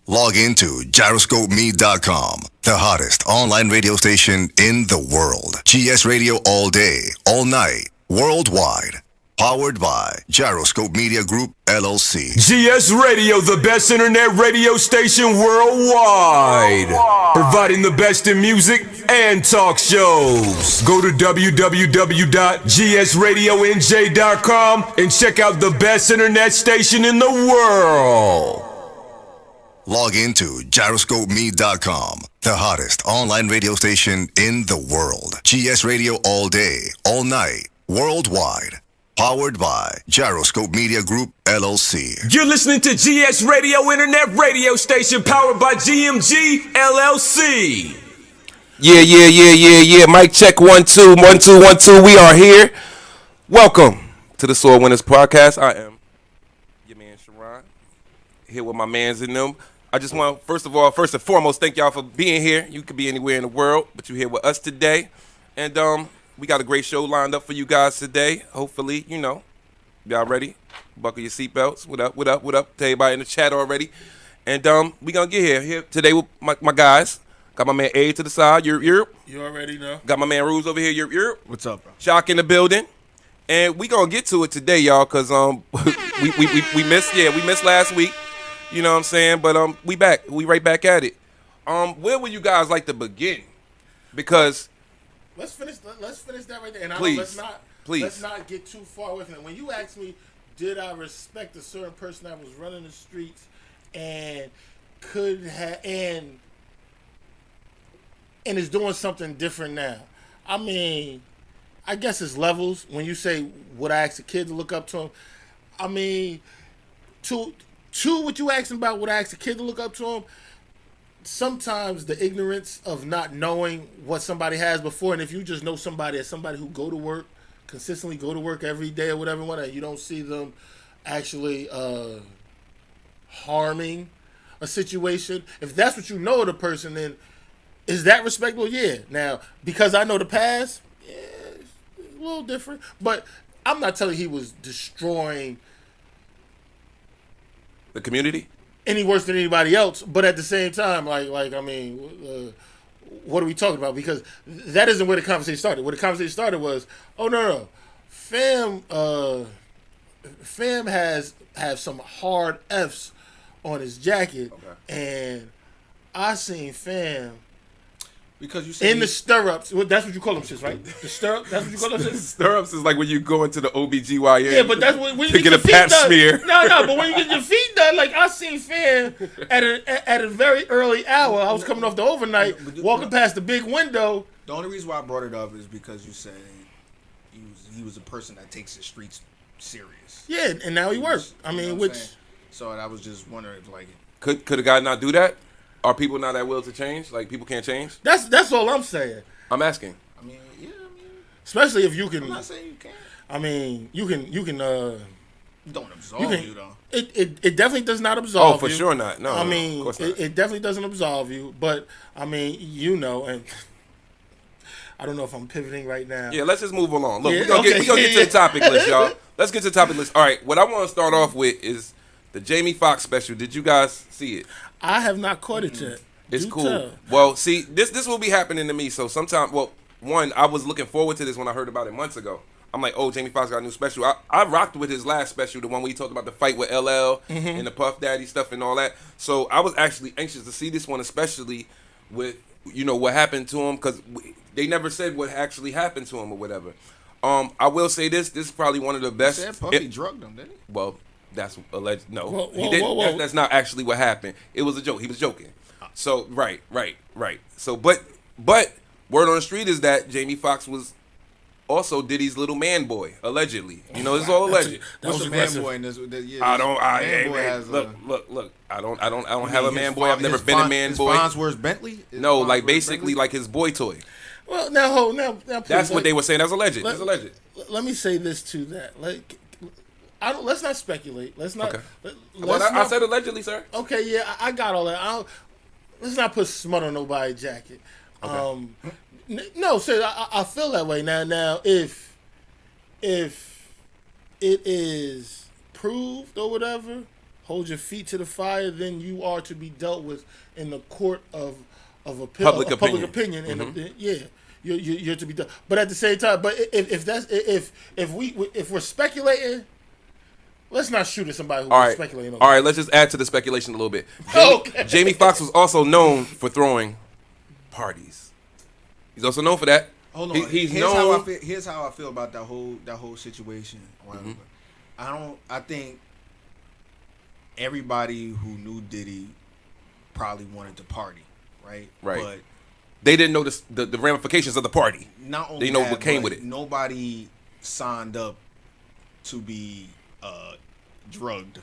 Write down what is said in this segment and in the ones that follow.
Log into gyroscopeme.com, the hottest online radio station in the world. GS Radio all day, all night, worldwide. Powered by Gyroscope Media Group, LLC. GS Radio, the best internet radio station worldwide. Providing the best in music and talk shows. Go to www.gsradionj.com and check out the best internet station in the world. Log into gyroscopeme.com, the hottest online radio station in the world. GS Radio all day, all night, worldwide. Powered by Gyroscope Media Group, LLC. You're listening to GS Radio, internet radio station powered by GMG, LLC. Yeah. Mic check 1 2 1 2 1 2. We are here. Welcome to the SOAR Winners Podcast. I am your man Sharon, here with my mans in them. I just want, first and foremost, thank y'all for being here. You could be anywhere in the world, but you're here with us today. And we got a great show lined up for you guys today. Hopefully, y'all ready? Buckle your seatbelts. What up to everybody in the chat already? And we gonna get here today with my guys. Got my man A to the side. You already know. Got my man Ruse over here. What's up, bro? Shock in the building. And we gonna get to it today, y'all, cause we missed last week. You know what I'm saying? But we back. We right back at it. Where would you guys like to begin? Because Let's finish that right there. And please. Let's not get too far away from it. When you asked me, did I respect a certain person that was running the streets and is doing something different now? I mean, I guess it's levels. When you say, would I ask a kid to look up to him? I mean, to what you asking about, would I ask a kid to look up to him? Sometimes the ignorance of not knowing what somebody has before, and if you just know somebody as somebody who consistently go to work every day or whatever, you don't see them actually harming a situation. If that's what you know of the person, then is that respectable? Yeah. Now, because I know the past, yeah, it's a little different. But I'm not telling you he was destroying the community any worse than anybody else, but at the same time, what are we talking about? Because that isn't where the conversation started. Where the conversation started was, no, fam have some hard F's on his jacket, okay. And I seen fam because you said in the stirrups. That's what you call them shits, right? The stirrup. That's what you call them shits. Stirrups is like when you go into the OBGYN. Yeah, but that's when you get your pap smear. No, but when you get your feet done, like I seen fam at a very early hour. I was coming off the overnight, walking past the big window. The only reason why I brought it up is because you said he was a person that takes the streets serious. Yeah, and now he works. I mean, so I was just wondering if could a guy not do that? Are people not that will to change? Like, people can't change? That's all I'm saying. I'm asking. I mean, especially if you can. I'm not saying you can't. I mean, you can. Don't absolve you though. It definitely does not absolve you. Oh, for sure not. No, I mean, of course not. It definitely doesn't absolve you. But I mean, and I don't know if I'm pivoting right now. Yeah, let's just move along. Look, we're gonna get to the topic list, y'all. Let's get to the topic list. All right, what I want to start off with is the Jamie Foxx special. Did you guys see it? I have not caught it yet. It's cool. Well, see, this will be happening to me. So sometime, I was looking forward to this when I heard about it months ago. I'm like, oh, Jamie Foxx got a new special. I rocked with his last special, the one where he talked about the fight with LL and the Puff Daddy stuff and all that. So I was actually anxious to see this one, especially with, what happened to him, because they never said what actually happened to him or whatever. I will say this is probably one of the best. You said Puffy drugged him, didn't he? Well, that's alleged. No, whoa, he didn't. Whoa. That's not actually what happened. It was a joke. He was joking. So right. So but word on the street is that Jamie Foxx was also Diddy's little man boy, allegedly. It's all alleged. What's a man boy in this? Look. I don't have a man boy. I've never been a man boy. Farnsworth Bentley? No, like basically like his boy toy. Well, now, please, that's what they were saying. That's alleged. That's alleged. Let me say this to that. Let's not speculate. Let's not. Okay. I said allegedly, sir. Okay, yeah, I got all that. Let's not put smut on nobody's jacket. Okay. No, sir, I feel that way. Now, if it is proved or whatever, hold your feet to the fire, then you are to be dealt with in the court of Public public opinion. opinion. And yeah, you're to be done. But at the same time, but if we're speculating, let's not shoot at somebody who's All right. speculating. All right, let's just add to the speculation a little bit. Okay. Jamie Foxx was also known for throwing parties. He's also known for that. Hold on. He's here's known. How I feel, here's how I feel about that whole situation. I think everybody who knew Diddy probably wanted to party, right? Right. But They didn't know the ramifications of the party. not only They know that, what came but with it. Nobody signed up to be drugged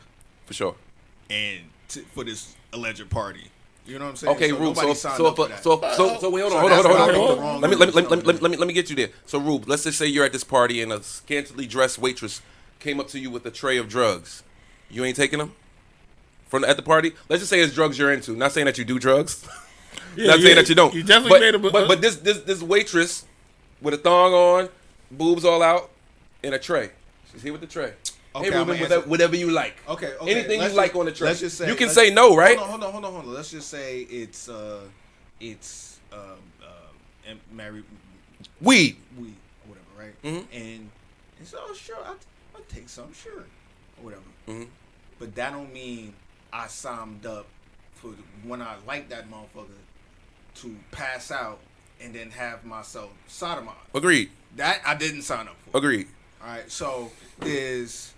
For sure. and for this alleged party. You know what I'm saying? Okay, so Rube. nobody So signed up for that. wait, hold So on. that's why I think the Hold wrong on. dude Let me get you there. So Rube, let's just say you're at this party and a scantily dressed waitress came up to you with a tray of drugs. You ain't taking them at the party. Let's just say it's drugs you're into. Not saying that you do drugs. Not saying that you don't. You definitely made a but this waitress with a thong on, boobs all out, in a tray. She's here with the tray. Okay, Hey, I'ma Ruben, answer. whatever you like. Okay. Anything let's you like just- on the tray. Let's just say You can let's- say no, right? Hold on. Let's just say it's married Weed. weed or whatever, right? Mm-hmm. And so sure, I'll take some, sure, or whatever. Mm-hmm. But that don't mean I signed up for when I like that motherfucker to pass out and then have myself sodomized. Agreed. That I didn't sign up for. Agreed. All right, so there's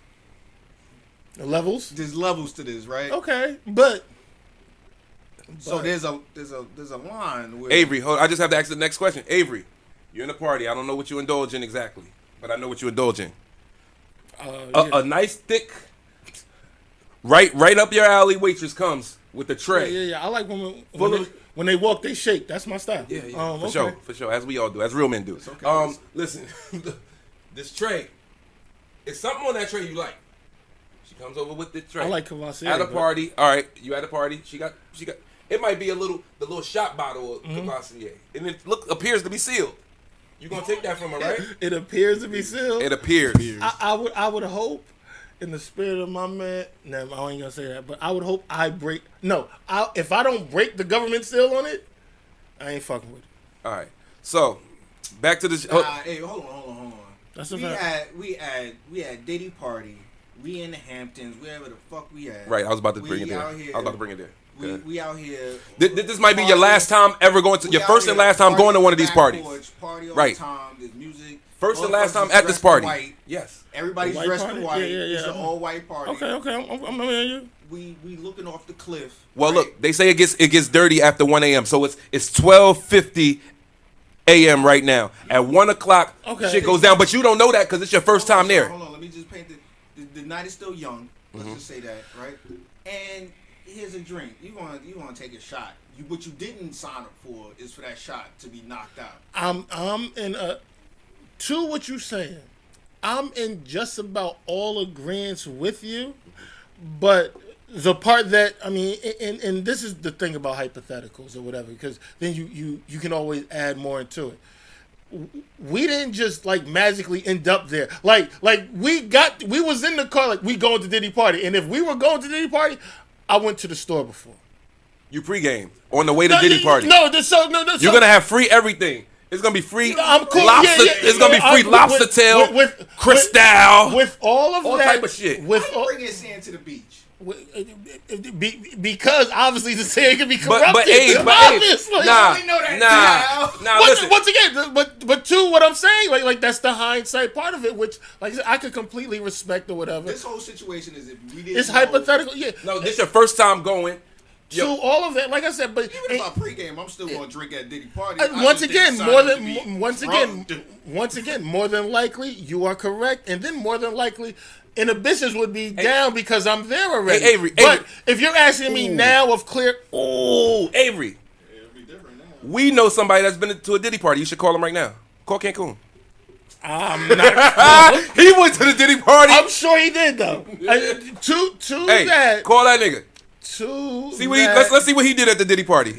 levels. levels to this, right? Okay, but So there's a line where Avery, hold, I just have to ask the next question. Avery, you're in a party. I don't know what you indulge in exactly, but I know what you indulge in. A nice thick, right up your alley waitress comes with the tray. Yeah. I like when Full of- when they walk, they shake. That's my style. Yeah, Okay. for sure, as we all do, as real men do. okay. Listen, this tray, is something on that tray you like. She comes over with the tray. I like Cavassier. At a party, all right, you at a party, she got, it might be the little shot bottle of Cavassier, and it appears to be sealed. You gonna take that from her, right? It appears to be sealed. It appears. I would hope, in the spirit of my man. No, I ain't gonna say that, but I would hope I break. No, if I don't break the government seal on it, I ain't fucking with it. All right, so back to this. hey, hold on. That's a we fact. had Diddy party. We in the Hamptons, wherever the fuck we at. Right, I was about to bring We it there. out here- I was about to bring it there. We out here. This might be your last time ever going to We your out first and here last time going to partying one of these back parties. porch, party all Right. the time. There's music. First and last Motherfuckers time at this dressed party. in white. Yes. Everybody's White dressed party? in white. Yeah. It's an all white party. Okay, I'm hearing you. We looking off the cliff. Well, right? look, they say it gets dirty after 1 a.m. So it's 12:50 a.m. right now. At 1 o'clock, Okay. shit goes down. But you don't know that because it's your first time there. Hold on, let me just paint the night is still young. Let's just say that, right? And here's a drink. You want to take a shot. What you didn't sign up for is for that shot to be knocked out. I'm in to what you saying. I'm in just about all agreements with you, but the part that I mean, and this is the thing about hypotheticals or whatever, because then you can always add more into it. We didn't just like magically end up there. Like we was in the car, like we going to Diddy party, and if we were going to Diddy party, I went to the store before. You pregame on the way to Diddy party. No, You're gonna have free everything. It's gonna be free I'm cool. lobster. Yeah, it's gonna be free lobster tail, crystal, with all of all that, type of shit. With all, Bring your sand to the beach. because obviously the sand can be corrupted. But obviously. only know that now. Listen. Once again, but to what I'm saying, like that's the hindsight part of it, which like I said, I could completely respect or whatever. This whole situation is if we didn't. It's know- hypothetical, yeah. No, this your first time going. To all of that, like I said, but Even if I pregame, I'm still gonna drink at Diddy party. once again, more than likely, you are correct, and then more than likely, inhibitions would be down because I'm there already. Hey, Avery, but Avery. if you're asking me now of clear, Avery, it'll be different now. we know somebody that's been to a Diddy party. You should call him right now. Call Cancun. I'm not. He went to the Diddy party. I'm sure he did though. To Hey, that. call that nigga. To See what that, let's see what he did at the Diddy party.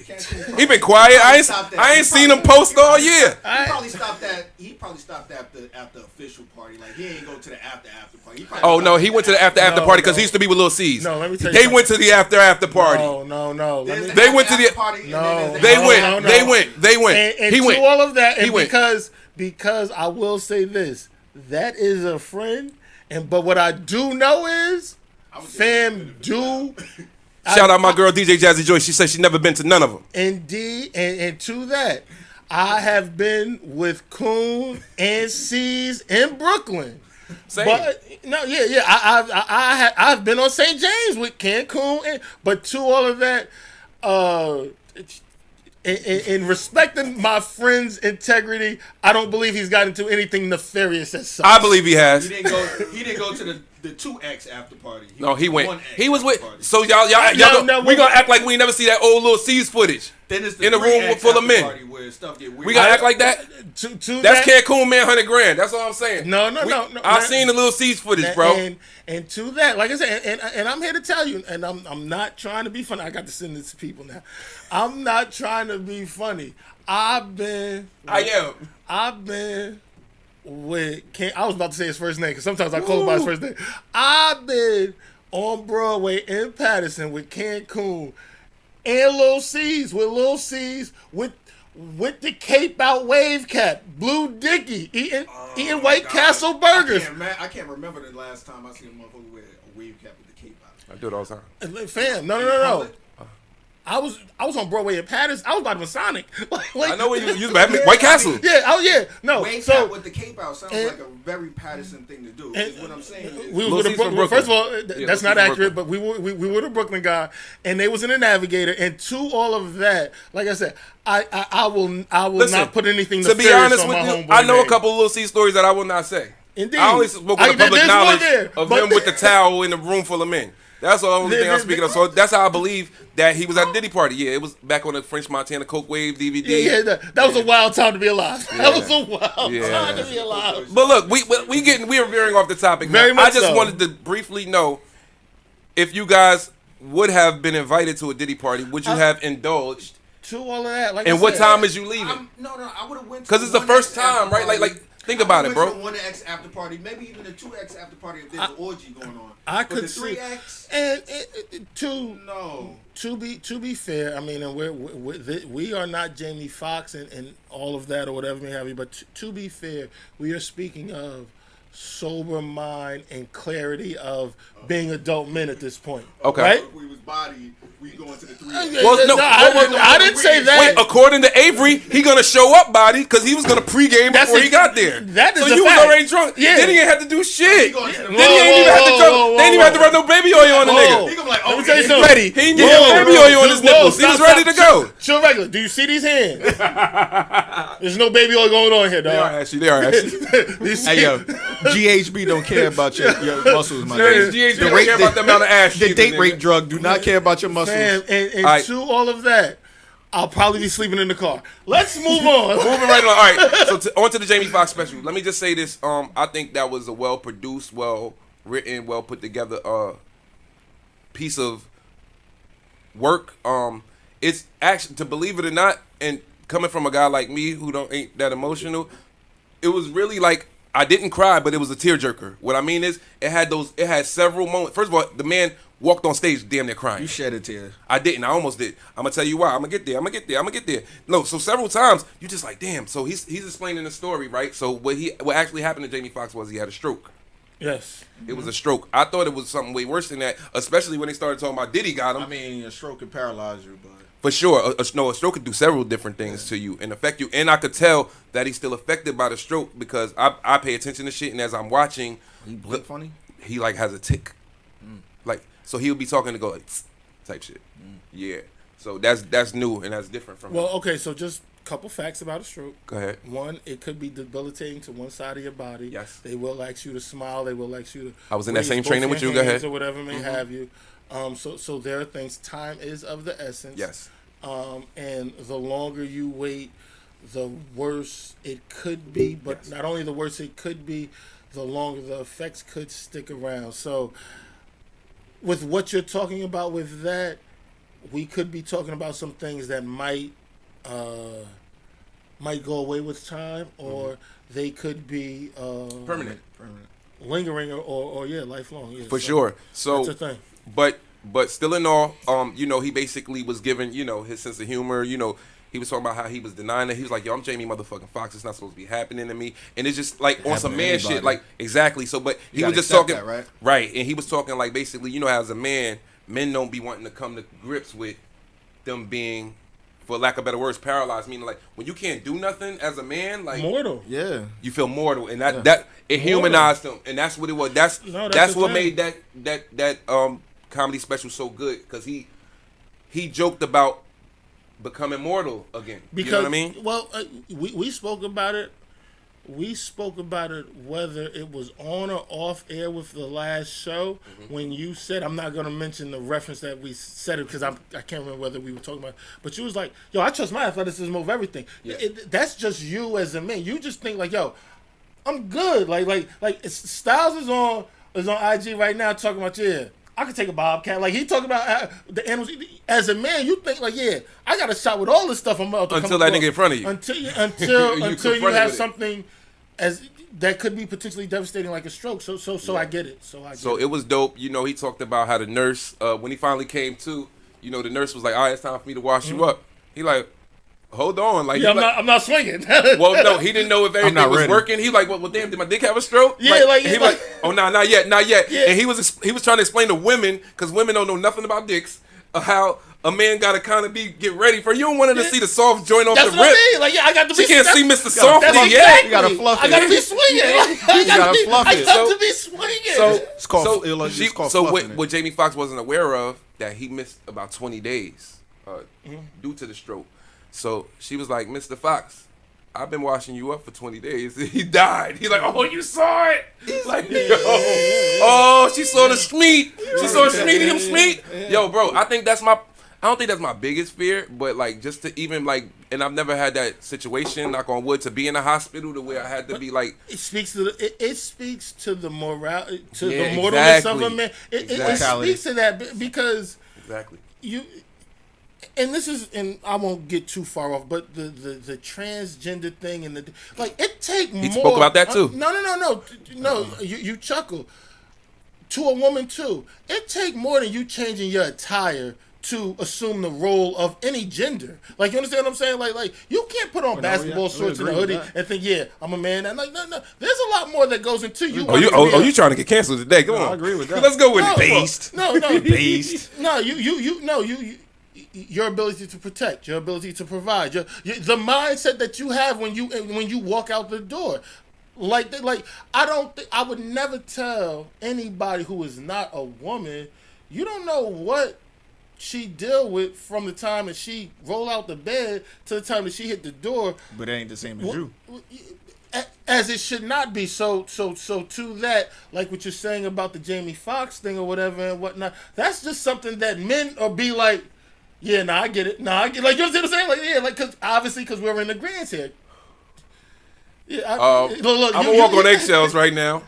He been quiet. I ain't seen him post all year. He probably stopped that. He probably stopped after a official party. Like he ain't go to the after party. Oh no, he went to the after No, party because no. he used to be with Lil C's. No, let me tell you They something. went to the after party. No. They went to the- party. No. They No, went. no, no. They went. They went. And He to went. all of that, and He went. because I will say this, that is a friend, but what I do know is, fam, Shout out my girl DJ Jazzy Joy. She said she never been to none of them. indeed, and to that, I have been with Coon and C's in Brooklyn. Same. But no, yeah, I've been on St. James with Cancun, but to all of that, in respecting my friend's integrity, I don't believe he's got into anything nefarious as such. I believe he has. He didn't go to the 2X after party. No, he went. 1X He was with. after party. So y'all No, we gonna act like we never see that old Lil C's footage. Then it's in a room 3X full of after men. party where stuff get weird. We gonna act like that. To That's that, Cancun man, $100,000. That's all I'm saying. No. I've seen the Lil C's footage, bro. And to that, like I said, and I'm here to tell you, and I'm not trying to be funny. I got to send this to people now. I'm not trying to be funny. I am. With I was about to say his first name because sometimes I call him by his first name. I've been on Broadway in Patterson with Cancun and Lil C's with the cape out wave cap, Blue Dicky, eating White Castle burgers. I can't remember the last time I seen a motherfucker with a wave cap with the cape out. I do it all the time. Fam, no. I was on Broadway in Patterson. I was about to Masonic. I know where you was. White Castle. Yeah. No. Wave So cap with the cape out sounds like a very Patterson thing to do. Is what I'm saying. we Lil was C's with from a Brooklyn. first of all, Yeah, that's Lil not C's from accurate. But we were the Brooklyn guy, and they was in the Navigator. And to all of that, like I said, I will Listen, not put anything to be nefarious honest on with my you, homeboy I know name. a couple of Lil C stories that I will not say. Indeed. I only spoke I- with the public there's one knowledge there, of but- him with the towel in the room full of men. That's the only thing I'm speaking of. So that's how I believe that he was at the Diddy party. Yeah, it was back on the French Montana Coke Wave DVD. Yeah, that was a wild time to be alive. That was a wild time to be alive. But look, we are veering off the topic. Very now. much I just so. wanted to briefly know if you guys would have been invited to a Diddy party. Would you have indulged? To all of that, like And I what said, time is you leaving? No, I would have went. Because it's the first time, right? Like think about it, bro. The 1X after party, maybe even the 2X after party if there's an orgy going on. I But could the see 3X. and No. to be fair, I mean, and we are not Jamie Foxx and all of that or whatever may have you, but to be fair, we are speaking of sober mind and clarity of being adult men at this point. Okay. Right? If we was body, we going to the 3X. Well, no, I didn't say that. Wait, according to Avery, he gonna show up body because he was gonna pregame That's before a- he got there. that is so a you fact. was already drunk. Yeah. Then he ain't have to do shit. He going to the- Then he ain't even have to Whoa, they ain't even have to run no baby oil on the nigga. He gonna be like, Let oh, me tell you yeah, something. Ready. He ain't get no baby oil on his nipples. He was ready to go. Chill regular. Do you see these hands? There's no baby oil going on here, They are dog. ashy. They are ashy. You see- Hey yo, GHB don't care about your muscles, my GHB nigga. don't care about the amount of ash. The either, date nigga. rape drug do not care about your muscles. Fam, and All right. to all of that, I'll probably be sleeping in the car. Let's move on. Moving right on. All right. So on to the Jamie Foxx special. Let me just say this. I think that was a well produced, well written, well put together piece of work. It's actually, to believe it or not, and coming from a guy like me who ain't that emotional, it was really like I didn't cry, but it was a tearjerker. What I mean is, it had several moments. First of all, the man walked on stage damn near crying. You shed a tear. I didn't. I almost did. I'm gonna tell you why. I'm gonna get there. No, so several times you just like, damn. So he's explaining the story, right? So what actually happened to Jamie Foxx was he had a stroke. Yes. It was a stroke. I thought it was something way worse than that, especially when they started talking about Diddy got him. I mean, a stroke can paralyze you, but For sure, a stroke could do several different things to you and affect you. And I could tell that he's still affected by the stroke because I pay attention to shit, and as I'm watching, he blink funny. he like has a tick, like so he'll be talking to go like "Tsk," type shit. Yeah, so that's new and that's different from. Well, okay, so just a couple facts about a stroke. Go ahead. One, it could be debilitating to one side of your body. Yes. They will ask you to smile. They will ask you to. I was in that raise same both training with your you. Go hands ahead. Or whatever may have you. So there are things. Time is of the essence. Yes. And the longer you wait, the worse it could be. But Yes. not only the worse it could be, the longer the effects could stick around. So with what you're talking about with that, we could be talking about some things that might might go away with time, or they could be Permanent. lingering, or lifelong. Yeah, For sure. So, that's a thing. but still in all, he basically was given, his sense of humor. He was talking about how he was denying it. He was like, "Yo, I'm Jamie motherfucking Foxx. It's not supposed to be happening to me." And it's just like on some to man anybody. shit, like exactly. So, but he was gotta just accept talking, that, right? right? And he was talking like basically, as a man, men don't be wanting to come to grips with them being, for lack of better words, paralyzed. Meaning like when you can't do nothing as a man, like Mortal. Yeah. you feel mortal, and that it humanized him, and that's what it was. That's that's what the made thing. that comedy special so good, because he joked about becoming mortal again. Because, you know what I mean? Well, we spoke about it. We spoke about it whether it was on or off air with the last show when you said, I'm not going to mention the reference that we said it because I can't remember whether we were talking about it, but you was like, yo, I trust my athleticism over everything. Yeah. That's just you as a man. You just think like, yo, I'm good. Styles is on IG right now talking about, I could take a bobcat. Like he talking about the animals. As a man, you think like, I got a shot with all this stuff. I'm about to Until come that nigga in front of you. Until you confronted have with it. something as that could be potentially devastating, like a stroke. So I get it. So it was dope. He talked about how the nurse, when he finally came to, the nurse was like, all right, it's time for me to wash you up. He like, hold on. Like, Yeah, I'm not swinging. Well, no, he didn't know if everything not was ready. working. He like, well, damn, did my dick have a stroke? Yeah, he like, oh, nah, not yet. Yeah. And he was trying to explain to women, because women don't know nothing about dicks, how a man got to get ready for. You don't want her to see the soft joint off That's the what rip. I mean. Like, I got to be. She can't see Mr. That's Softly exactly. yet. You gotta fluff it. I got to be swinging. I gotta fluff I it. got to be swinging. So, It's called- it's called so fluffing it. what Jamie Foxx wasn't aware of, that he missed about 20 days due to the stroke. So she was like, Mr. Fox, I've been washing you up for 20 days. He died. He's like, oh, you saw it? Like, yo. Oh, she saw the smeat. She saw the smeatium smeat. Yo, bro, I don't think that's my biggest fear, but like just to even like, and I've never had that situation, knock on wood, to be in a hospital to where I had to be like. It speaks to it speaks to the morale, to Yeah, the mortalness exactly. of a man. It Exactly. speaks to that because Exactly. and this is, and I won't get too far off, but the transgender thing and it take more. He spoke about that too. No. You chuckle. To a woman too, it take more than you changing your attire to assume the role of any gender. Like, you understand what I'm saying? Like you can't put on basketball shorts and a hoodie and think, I'm a man. And like, no. There's a lot more that goes into you. You trying to get canceled today? Come on. I agree with that. Let's go with No, it. Based. No, Based. No, you your ability to protect, your ability to provide, the mindset that you have when you walk out the door. Like I would never tell anybody who is not a woman, you don't know what she deal with from the time that she roll out the bed to the time that she hit the door. But it ain't the same as you. As it should not be. So to that, like what you're saying about the Jamie Foxx thing or whatever and whatnot, that's just something that men are be like, I get it. Like, you know what I'm saying? Like, because we're in agreement here. Yeah, look, I'm gonna walk on eggshells right now.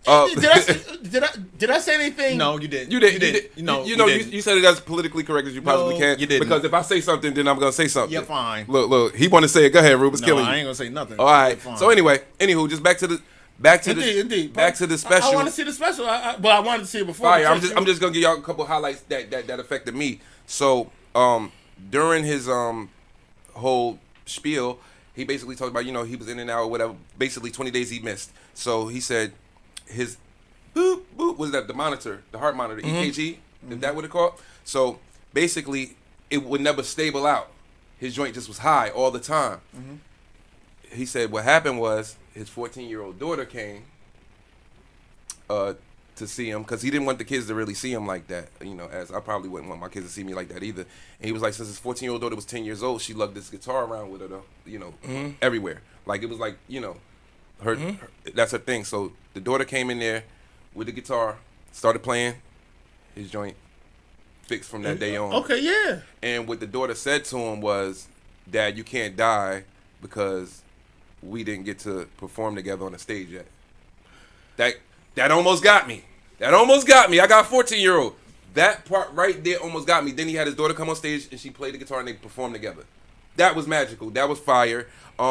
Did I say anything? No, you didn't. You did. No, You said it as politically correct as you possibly can. you didn't. Because if I say something, then I'm gonna say something. You're fine. Look. He want to say it. Go ahead, Ruben's No, killing I you. ain't gonna say nothing. All right. You're fine. So anywho, just back to the Indeed. back to the special. I want to see the special. But I wanted to see it before. Fire. I'm just gonna give y'all a couple highlights that affected me. So during his whole spiel, he basically talked about, he was in and out or whatever. Basically 20 days he missed. So he said his boop was that the monitor, the heart monitor, EKG, is that what it called? So basically it would never stable out. His joint just was high all the time. He said what happened was his 14-year-old daughter came to see him, because he didn't want the kids to really see him like that, as I probably wouldn't want my kids to see me like that either. And he was like, since his 14-year-old daughter was 10 years old, she lugged this guitar around with her, though, everywhere. Like, it was like, her that's her thing. So the daughter came in there with the guitar, started playing, his joint fixed from that day on. Okay, yeah. And what the daughter said to him was, Dad, you can't die because we didn't get to perform together on the stage yet. That almost got me. I got a 14-year-old. That part right there almost got me. Then he had his daughter come on stage and she played the guitar and they performed together. that was magical. That was fire.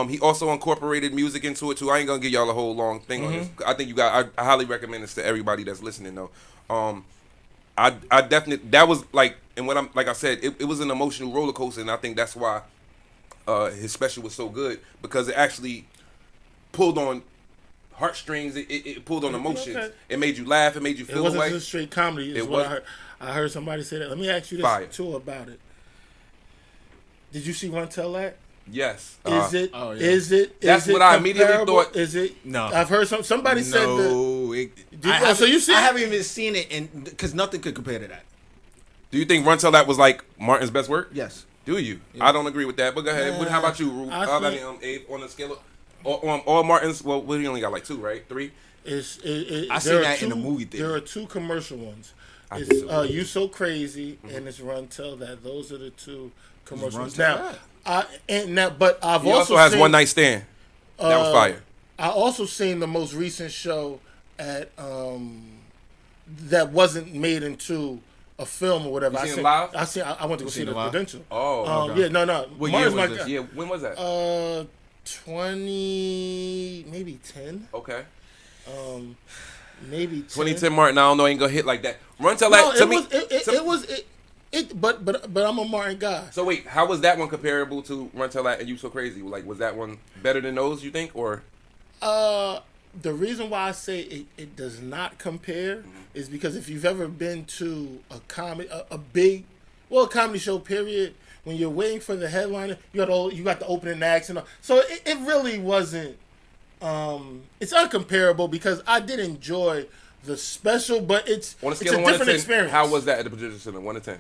He also incorporated music into it too. I ain't gonna give y'all a whole long thing on this. I think I highly recommend this to everybody that's listening though. I definitely, that was like, and when I'm like I said, it was an emotional roller coaster, and I think that's why his special was so good, because it actually pulled on heartstrings. It pulled on emotions. Okay. It made you laugh. It made you feel It wasn't away. just straight comedy. Is It what was. I heard somebody say that. Let me ask you this Fire. too about it. Did you see Run Tell That? Yes. Is it? oh, yeah. Is it? That's is what it I immediately comparable? thought. Is it? No. I've heard somebody said that. No, So you see? I haven't even seen it, and because nothing could compare to that. Do you think Run Tell That was like Martin's best work? Yes. Do you? I don't agree with that. But go ahead. How about you, Ru? I think- Abe, on the scale of all Martin's? Well, we only got like 2, right? 3. I seen there are that in the two- movie theater. There are 2 commercial ones. I It's think so. You So Crazy and it's Run Tell That. Those are the 2 commercial Run ones. Tell Now, but I've He also also has seen, One Night Stand. That was fire. I also seen the most recent show at that wasn't made into a film or whatever. You I seen it seen, live? I went to go see seen the it live? Prudential. Oh, Yeah, no. What Martin's year was my this? guy. yeah. When was that? 20, maybe 10. Okay. Maybe 10. 2010 Martin. I don't know. Ain't gonna hit like that. Run Tell No, That. To it me. was. It was. But I'm a Martin guy. So wait, how was that one comparable to Run Tell That and You So Crazy? Like, was that one better than those? You think, or? The reason why I say it does not compare is because if you've ever been to a comedy, a big, a comedy show, period, when you're waiting for the headliner, you got the opening acts and all. So it really wasn't. It's uncomparable because I did enjoy the special, but it's On a it's scale a of 1 to different 10, experience. how was that at the Prudential Center? 1 to 10.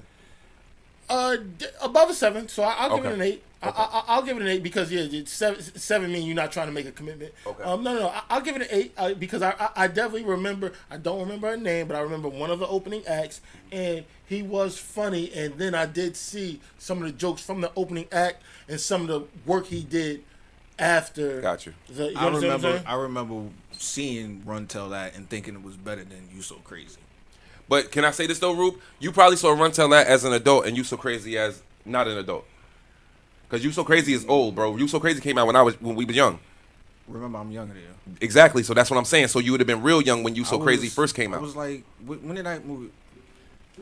Above a 7, so I'll give it Okay. an 8. I'll give it an 8 because it's 7 mean you're not trying to make a commitment. Okay. No. I'll give it an 8 because I definitely remember. I don't remember her name, but I remember one of the opening acts, and he was funny. And then I did see some of the jokes from the opening act and some of the work he did after. Got you. You understand what I'm saying? I remember seeing Run Tell That and thinking it was better than You So Crazy. But can I say this though, Rube? You probably saw Run Tell That as an adult, and You So Crazy as not an adult. Cause You So Crazy is old, bro. You So Crazy came out when we was young. Remember, I'm younger than you. Exactly. So that's what I'm saying. So you would have been real young when You So Crazy first came I out. was like, when did that movie?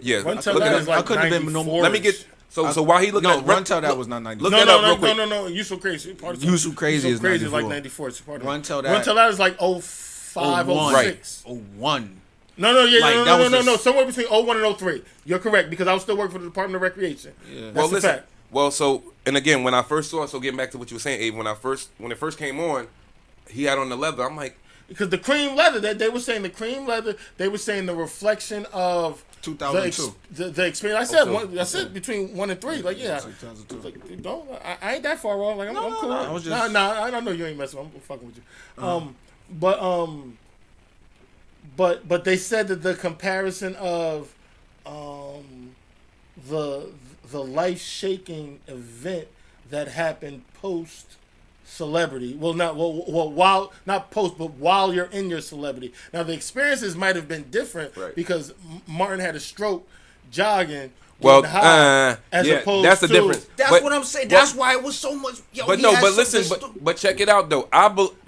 Yeah. Run Tell look That it is up. like I couldn't have been no 94. Let me get. So while he looking No, at Run Tell That was not 94. Look that up real quick. No. You So Crazy. Part of You So Crazy is Crazy is like 94. 94. It's part of Run Tell Run That. Tell That is like 05, 06. Right. 01. No, Like, that was no. just- Somewhere between 01 and 03. You're correct because I was still working for the Department of Recreation. Yeah. That's Well, a listen. fact. Well, so and again, when I first saw it, so getting back to what you were saying, Abe, when it first came on, he had on the leather. I'm like, Because the cream leather, they were saying the cream leather, they were saying the reflection of 2002. the experience. I said Okay. I said between 1 and 3. Like, yeah. 2002. Like, don't I ain't that far wrong. Like, I'm cool. I was just- Nah, I know you ain't messing with me. I'm fucking with you. But they said that the comparison of the life shaking event that happened post celebrity. Well, while not post, but while you're in your celebrity. Now the experiences might have been different Right. because Martin had a stroke jogging. well, getting high, as yeah, opposed that's the to difference. That's But- what I'm saying. but- That's why it was so much. Yo, But he no, had but some listen, just- but check it out though.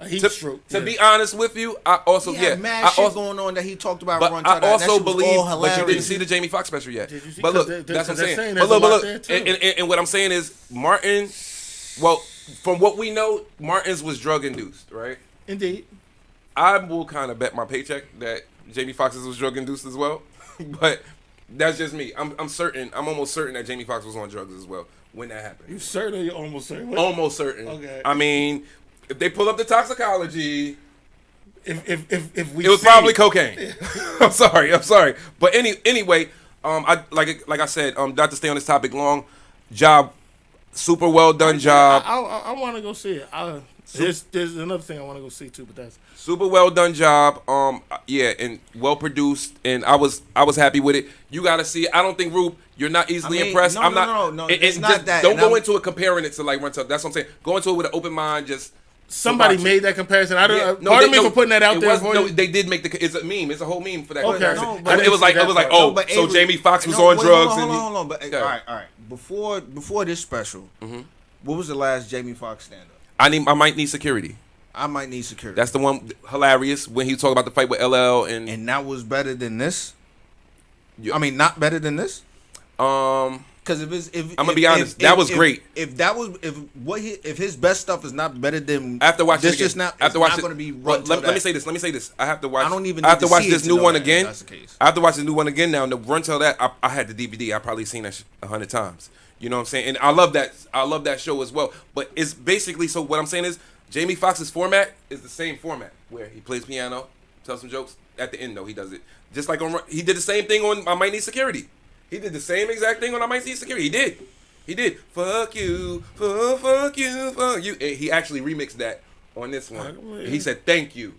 heat To stroke, to yeah. be honest with you, I also he had mad I shit also, going on that he talked about. but Run Tell I That. That also shit was believe, all but you didn't hilarious. see the Jamie Foxx special yet. Did you see? But look, 'Cause that's what I'm they're saying. saying But there's a lot look, there, too. and what I'm saying is Martin. Well, from what we know, Martin's was drug induced, right? Indeed. I will kind of bet my paycheck that Jamie Foxx's was drug induced as well, but that's just me. I'm certain. I'm almost certain that Jamie Foxx was on drugs as well when that happened. You certain or you almost certain? What? Almost certain. Okay. I mean, if they pull up the toxicology, If we it was see- probably cocaine. I'm sorry. But anyway, I like I said, not to stay on this topic long. Job, super well done job. I want to go see it. There's another thing I want to go see too, but that's Super well done job. Yeah, and well produced, and I was happy with it. You gotta see it. I don't think Rube, you're not easily I mean, impressed. no, I'm no, not. no, it- it's it not just that, Don't and go I'm- into it comparing it to like Run Tell. That's what I'm saying. Go into it with an open mind. Just somebody watch it. made that comparison. I don't. Yeah, Pardon me for putting that out it there was- for no, you. they did make the. It's a meme. It's a whole meme for that. Okay. comparison. No, But but I it didn't was see like that it was like part. oh, but so Avery- Jamie Foxx was No, on wait, drugs hold and on. But Yeah. all right. Before this special, What was the last Jamie Foxx stand-up? I might need security. I might need security. That's the one hilarious when he talked about the fight with LL And that was better than this. I mean, not better than this. Because I'm gonna be honest, that was great. If his best stuff is not better than after watching this, this, just not. After watching, going to be. let me say this. Let me say this. I have to watch. I don't even. I have to watch see this it new know one that, again. That's the case. I have to watch this new one again now. And the run till that I had the DVD. I probably seen that 100 times. You know what I'm saying? And I love that. I love that show as well. But it's basically, so what I'm saying is Jamie Foxx's format is the same format where he plays piano, tells some jokes. At the end though, he does it just like he did the same thing on I Might Need Security. He did the same exact thing on I Might Need Security. He did. Fuck you, fuck you, fuck you. And he actually remixed that on this one. And he said thank you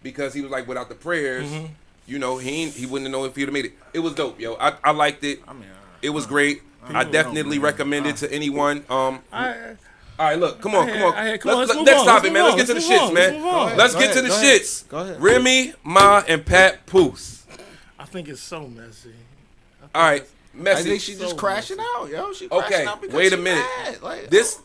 because he was like without the prayers, you know, he wouldn't have known if he'd have made it. It was dope, yo. I liked it. It was great. I definitely recommend it to anyone. All right, look, come on. Next topic, man. Let's get to the shits, man. Let's get to the shits. Go ahead. Remy Ma and Pat Poose. I think it's so messy. All right, messy. I think she's just crashing out, yo. She crashing Okay, out because wait a she minute. mad. Like, This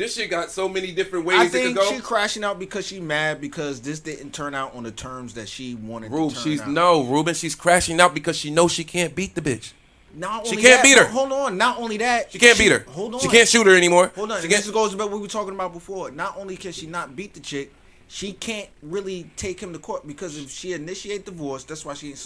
shit got so many different ways I it could think go. she crashing out because she mad because this didn't turn out on the terms that she wanted to turn out. Ruben, she's crashing out because she knows she can't beat the bitch. Not She only can't that, beat her. Hold on. Not only that. She can't beat her. Hold on. She can't shoot her anymore. Hold on. She This can't. goes about what we were talking about before. Not only can she not beat the chick, she can't really take him to court because if she initiate divorce, that's why she ain't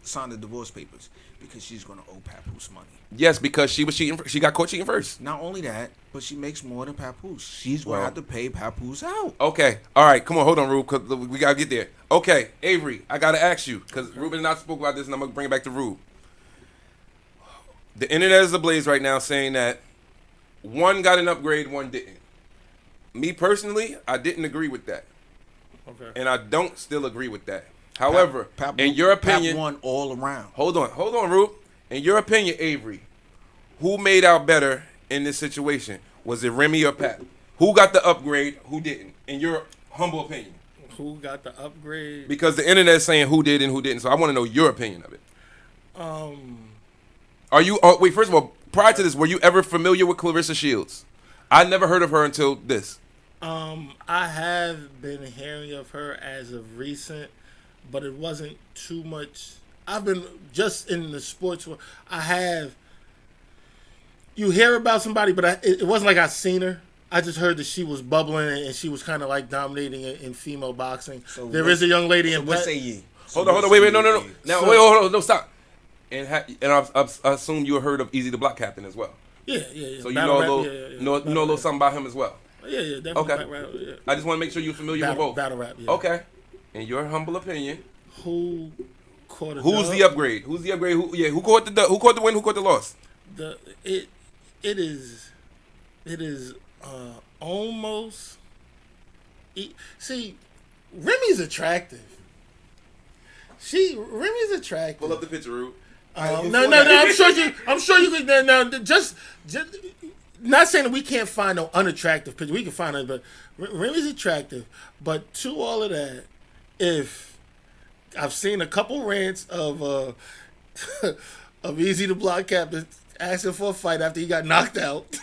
signed the divorce papers because she's gonna owe Papoose money. Yes, because she was cheating. She got caught cheating first. Not only that, but she makes more than Papoose. She's gonna have to pay Papoose out. Okay. All right. Come on. Hold on, Rube, because we gotta get there. Okay, Avery, I gotta ask you because Ruben and I spoke about this, and I'm gonna bring it back to Rube. The internet is ablaze right now saying that one got an upgrade, one didn't. Me personally, I didn't agree with that. Okay. And I don't still agree with that. However, in your opinion, Pap won all around. Hold on, Rube. In your opinion, Avery, who made out better in this situation? Was it Remy or Pat? Who got the upgrade? Who didn't? In your humble opinion. Who got the upgrade? Because the internet is saying who did and who didn't. So I want to know your opinion of it. Are you? Wait. First of all, prior to this, were you ever familiar with Clarissa Shields? I never heard of her until this. I have been hearing of her as of recent, but it wasn't too much. I've been just in the sports world. You hear about somebody, but it wasn't like I seen her. I just heard that she was bubbling and she was kind of like dominating in female boxing. So there is a young lady in. What say ye? Hold on, wait, no. Now, wait, hold on, no, stop. And I assume you heard of Easy the Block Captain as well. Yeah. So you know a little something about him as well. Yeah, definitely. Okay. Rap, yeah. I just want to make sure you're familiar with both. Battle rap, yeah. Okay. In your humble opinion, who caught a who's dub? the upgrade? Who's the upgrade? Who caught the who caught the win? Who caught the loss? It is almost. See, Remy's attractive. Remy's attractive. Pull up the picture, Rube. No. I'm sure you could. Now, just not saying that we can't find no unattractive picture. We can find it, but Remy's attractive. But to all of that, if I've seen a couple rants of of Easy the Block Captain asking for a fight after he got knocked out.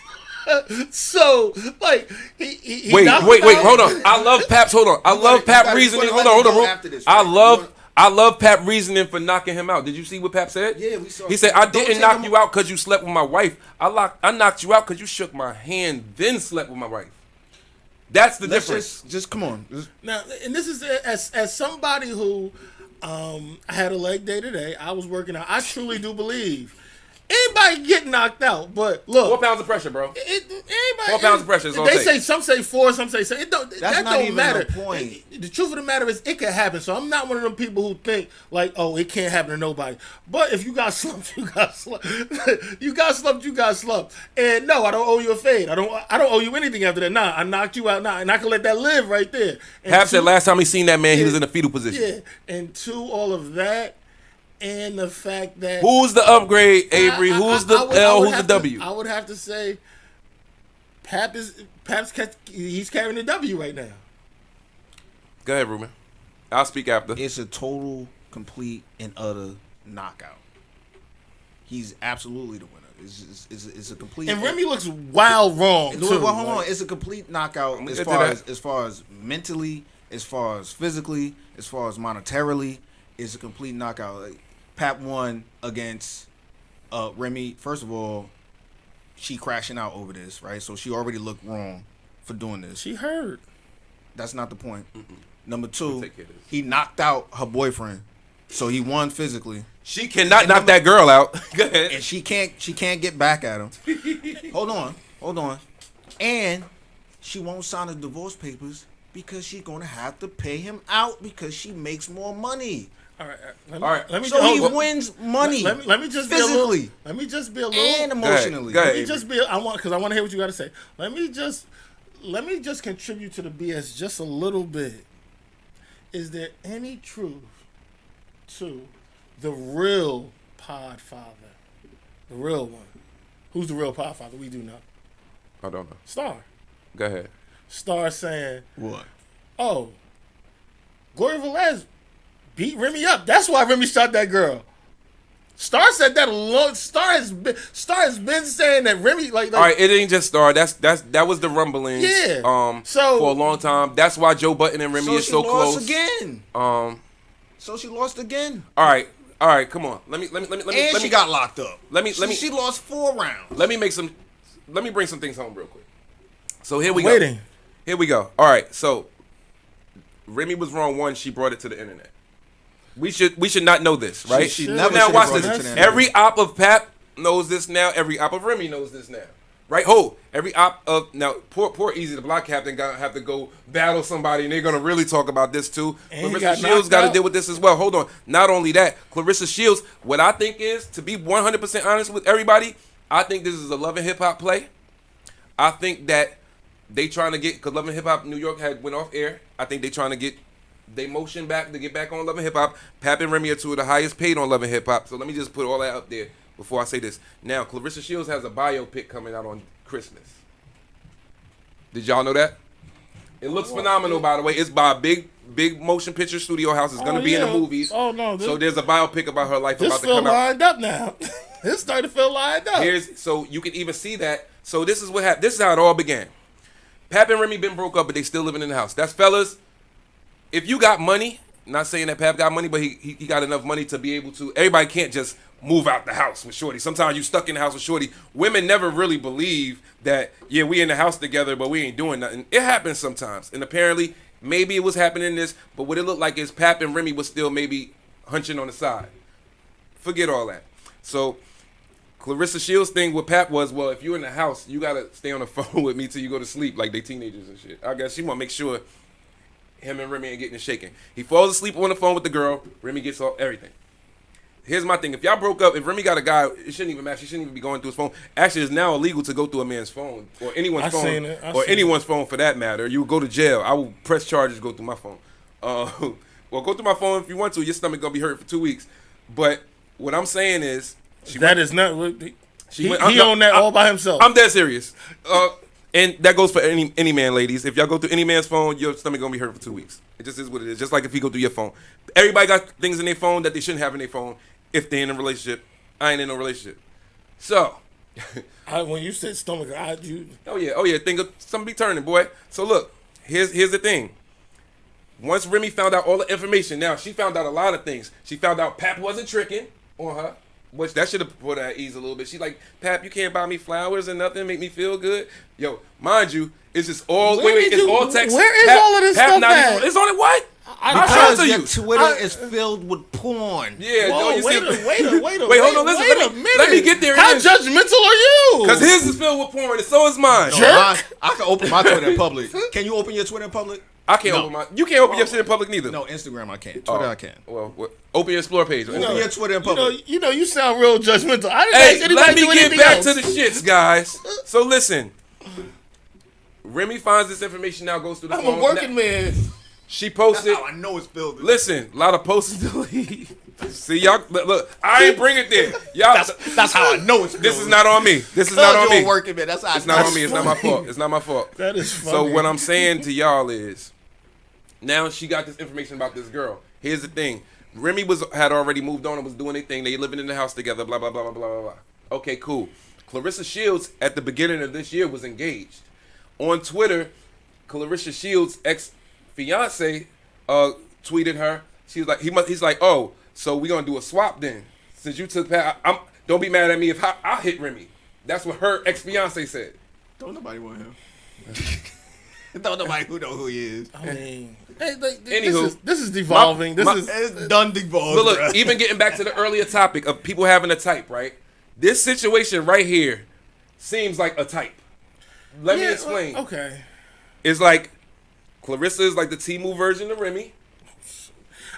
So, like, he wait, hold on. I love Pap's. Hold on. I love Pap reasoning. Hold on, Rube. I love Pap reasoning for knocking him out. Did you see what Pap said? Yeah, we saw. He said, "I didn't knock you out because you slept with my wife. I knocked you out because you shook my hand, then slept with my wife." That's the difference. Just come on. Now, and this is as somebody who I had a leg day today. I was working out. I truly do believe anybody get knocked out, but look, 4 pounds of pressure, bro. 4 pounds of pressure is all they it say takes. some say 4, some say 6. That not don't even matter. the point. The truth of the matter is, it can happen. So I'm not one of them people who think like, oh, it can't happen to nobody. But if you got slumped, you got slumped. You got slumped. And no, I don't owe you a fade. I don't owe you anything after that. Nah, I knocked you out. Nah, and I can let that live right there. Pap said last time he seen that man, he was in a fetal position. Yeah, and to all of that. And the fact that who's the upgrade, Avery? Who's the L? Who's the W? I would have to say, he's carrying the W right now. Go ahead, Ruben. I'll speak after. It's a total, complete, and utter knockout. He's absolutely the winner of It's a complete. And Remy looks wild wrong too. Well, hold on. Like, It's a complete knockout I'm as gonna far get to as far as mentally, as far as physically, as far as monetarily. It's a complete knockout. Like, Pap won against Remy. First of all, she crashing out over this, right? So she already looked wrong for doing this. she hurt. That's not the point. Number two, take care of this. he knocked out her boyfriend, so he won physically. She cannot knock that girl out. Go ahead. And she can't get back at him. Hold on. And she won't sign the divorce papers because she's gonna have to pay him out because she makes more money. All right. Let me So he wins money. Let me just physically be a little, let me just be a little and emotionally. Go ahead. Let me just be. I want to hear what you got to say. Let me just contribute to the BS just a little bit. Is there any truth to the real Podfather, the real one? Who's the real Podfather? We do know. I don't know. Star. Go ahead. Star saying, What? "Oh, Gloria Velez beat Remy up. That's why Remy shot that girl." Star said that a long. Star has been saying that Remy like All right, it ain't just Star. That was the rumblings. Yeah. So- for a long time, that's why Joe Button and Remy So is she so lost close. again. So she lost again. All right, come on. Let me. And she got locked up. Let me. She lost 4 rounds. Let me bring some things home real quick. So here we go. waiting. Here we go. All right. So Remy was wrong. One, she brought it to the internet. We should not know this, right? She should. never now should watch have brought this. it to the internet. Every op of Pap knows this now. Every op of Remy knows this now. Right? Every op of now poor Easy the Block Captain gonna have to go battle somebody, and they're gonna really talk about this too. And he Clarissa got Shields knocked got to out. deal with this as well. Hold on. Not only that, Clarissa Shields. What I think is, to be 100% honest with everybody, I think this is a Love and Hip Hop play. I think that they trying to get, because Love and Hip Hop New York went off air. I think they trying to get they motion back to get back on Love and Hip Hop. Pap and Remy are 2 of the highest paid on Love and Hip Hop. So let me just put all that up there before I say this. Now, Clarissa Shields has a biopic coming out on Christmas. Did y'all know that? It looks phenomenal, by the way. It's by a big motion picture studio house. It's gonna be in the movies. Oh no! So there's a biopic about her life This about to feel come out. lined up now. This starting to feel lined up. So you can even see that. So this is what happened. This is how it all began. Pap and Remy been broke up, but they still living in the house. That's fellas. If you got money, not saying that Pap got money, but he got enough money to be able to. Everybody can't just move out the house with Shorty. Sometimes you stuck in the house with Shorty. Women never really believe that, yeah, we in the house together, but we ain't doing nothing. It happens sometimes. And apparently, maybe it was happening this, but what it looked like is Pap and Remy was still maybe hunching on the side. Forget all that. So Clarissa Shields' thing with Pap was, well, if you're in the house, you gotta stay on the phone with me till you go to sleep, like they teenagers and shit. I guess she wanna make sure him and Remy ain't getting shaken. He falls asleep on the phone with the girl. Remy gets off everything. Here's my thing. If y'all broke up, if Remy got a guy, it shouldn't even matter. She shouldn't even be going through his phone. Actually, it's now illegal to go through a man's phone or anyone's phone or anyone's phone for that matter. You go to jail. I will press charges, go through my phone. Well, go through my phone if you want to. Your stomach gonna be hurt for 2 weeks. But what I'm saying is, He owned that I'm- all by himself. I'm dead serious. And that goes for any man, ladies. If y'all go through any man's phone, your stomach gonna be hurt for 2 weeks. It just is what it is. Just like if you go through your phone. Everybody got things in their phone that they shouldn't have in their phone if they're in a relationship. I ain't in no relationship. So, When you said stomach, oh yeah, think of something be turning, boy. So look, here's the thing. Once Remy found out all the information, now she found out a lot of things. She found out Pap wasn't tricking on her. Which that should have put her at ease a little bit. She's like, Pap, you can't buy me flowers and nothing, make me feel good. Yo, mind you, it's just all it's all text. Where is all of this stuff at? It's on it what? I'll Because show it to your you. Twitter is filled with porn. Yeah, Whoa, no, you see, wait a hold on, listen, wait let a me- minute. let me get there How and judgmental are you? because his is filled with porn, and so is mine. I can open my Twitter in public. Can you open your Twitter in public? I can't open my. You can't open your shit in public neither. No, Instagram I can. Twitter I can. Well, open your explore page. Open your Twitter in public. You sound real judgmental. I didn't Hey, ask anybody let to me do get anything back else. to the shits, guys. So listen, Remy finds this information now, goes through the I'm phone. a working man. She posted. That's how I know it's filled. Listen, a lot of posts to delete. See y'all. Look, I ain't bring it there. Y'all. That's how I know it's filled. This is not on me. This is not on me. You're a working man. That's how It's not on me. It's not my fault. It's not my fault. That is funny. So what I'm saying to y'all is, now she got this information about this girl. Here's the thing: Remy had already moved on and was doing their thing. They living in the house together. Blah blah blah blah blah blah blah. Okay, cool. Clarissa Shields at the beginning of this year was engaged. On Twitter, Clarissa Shields' ex-fiance tweeted her. She was like, he's like, oh, so we gonna do a swap then? Since you took Pat, don't be mad at me if I hit Remy. That's what her ex-fiance said. Don't nobody want him. Don't nobody know who he is. I mean, hey, Anywho, this is devolving. It's done devolved. But look, bruh. even getting back to the earlier topic of people having a type, right? This situation right here seems like a type. Let me explain. Okay. It's like Clarissa is like the Temu version of Remy,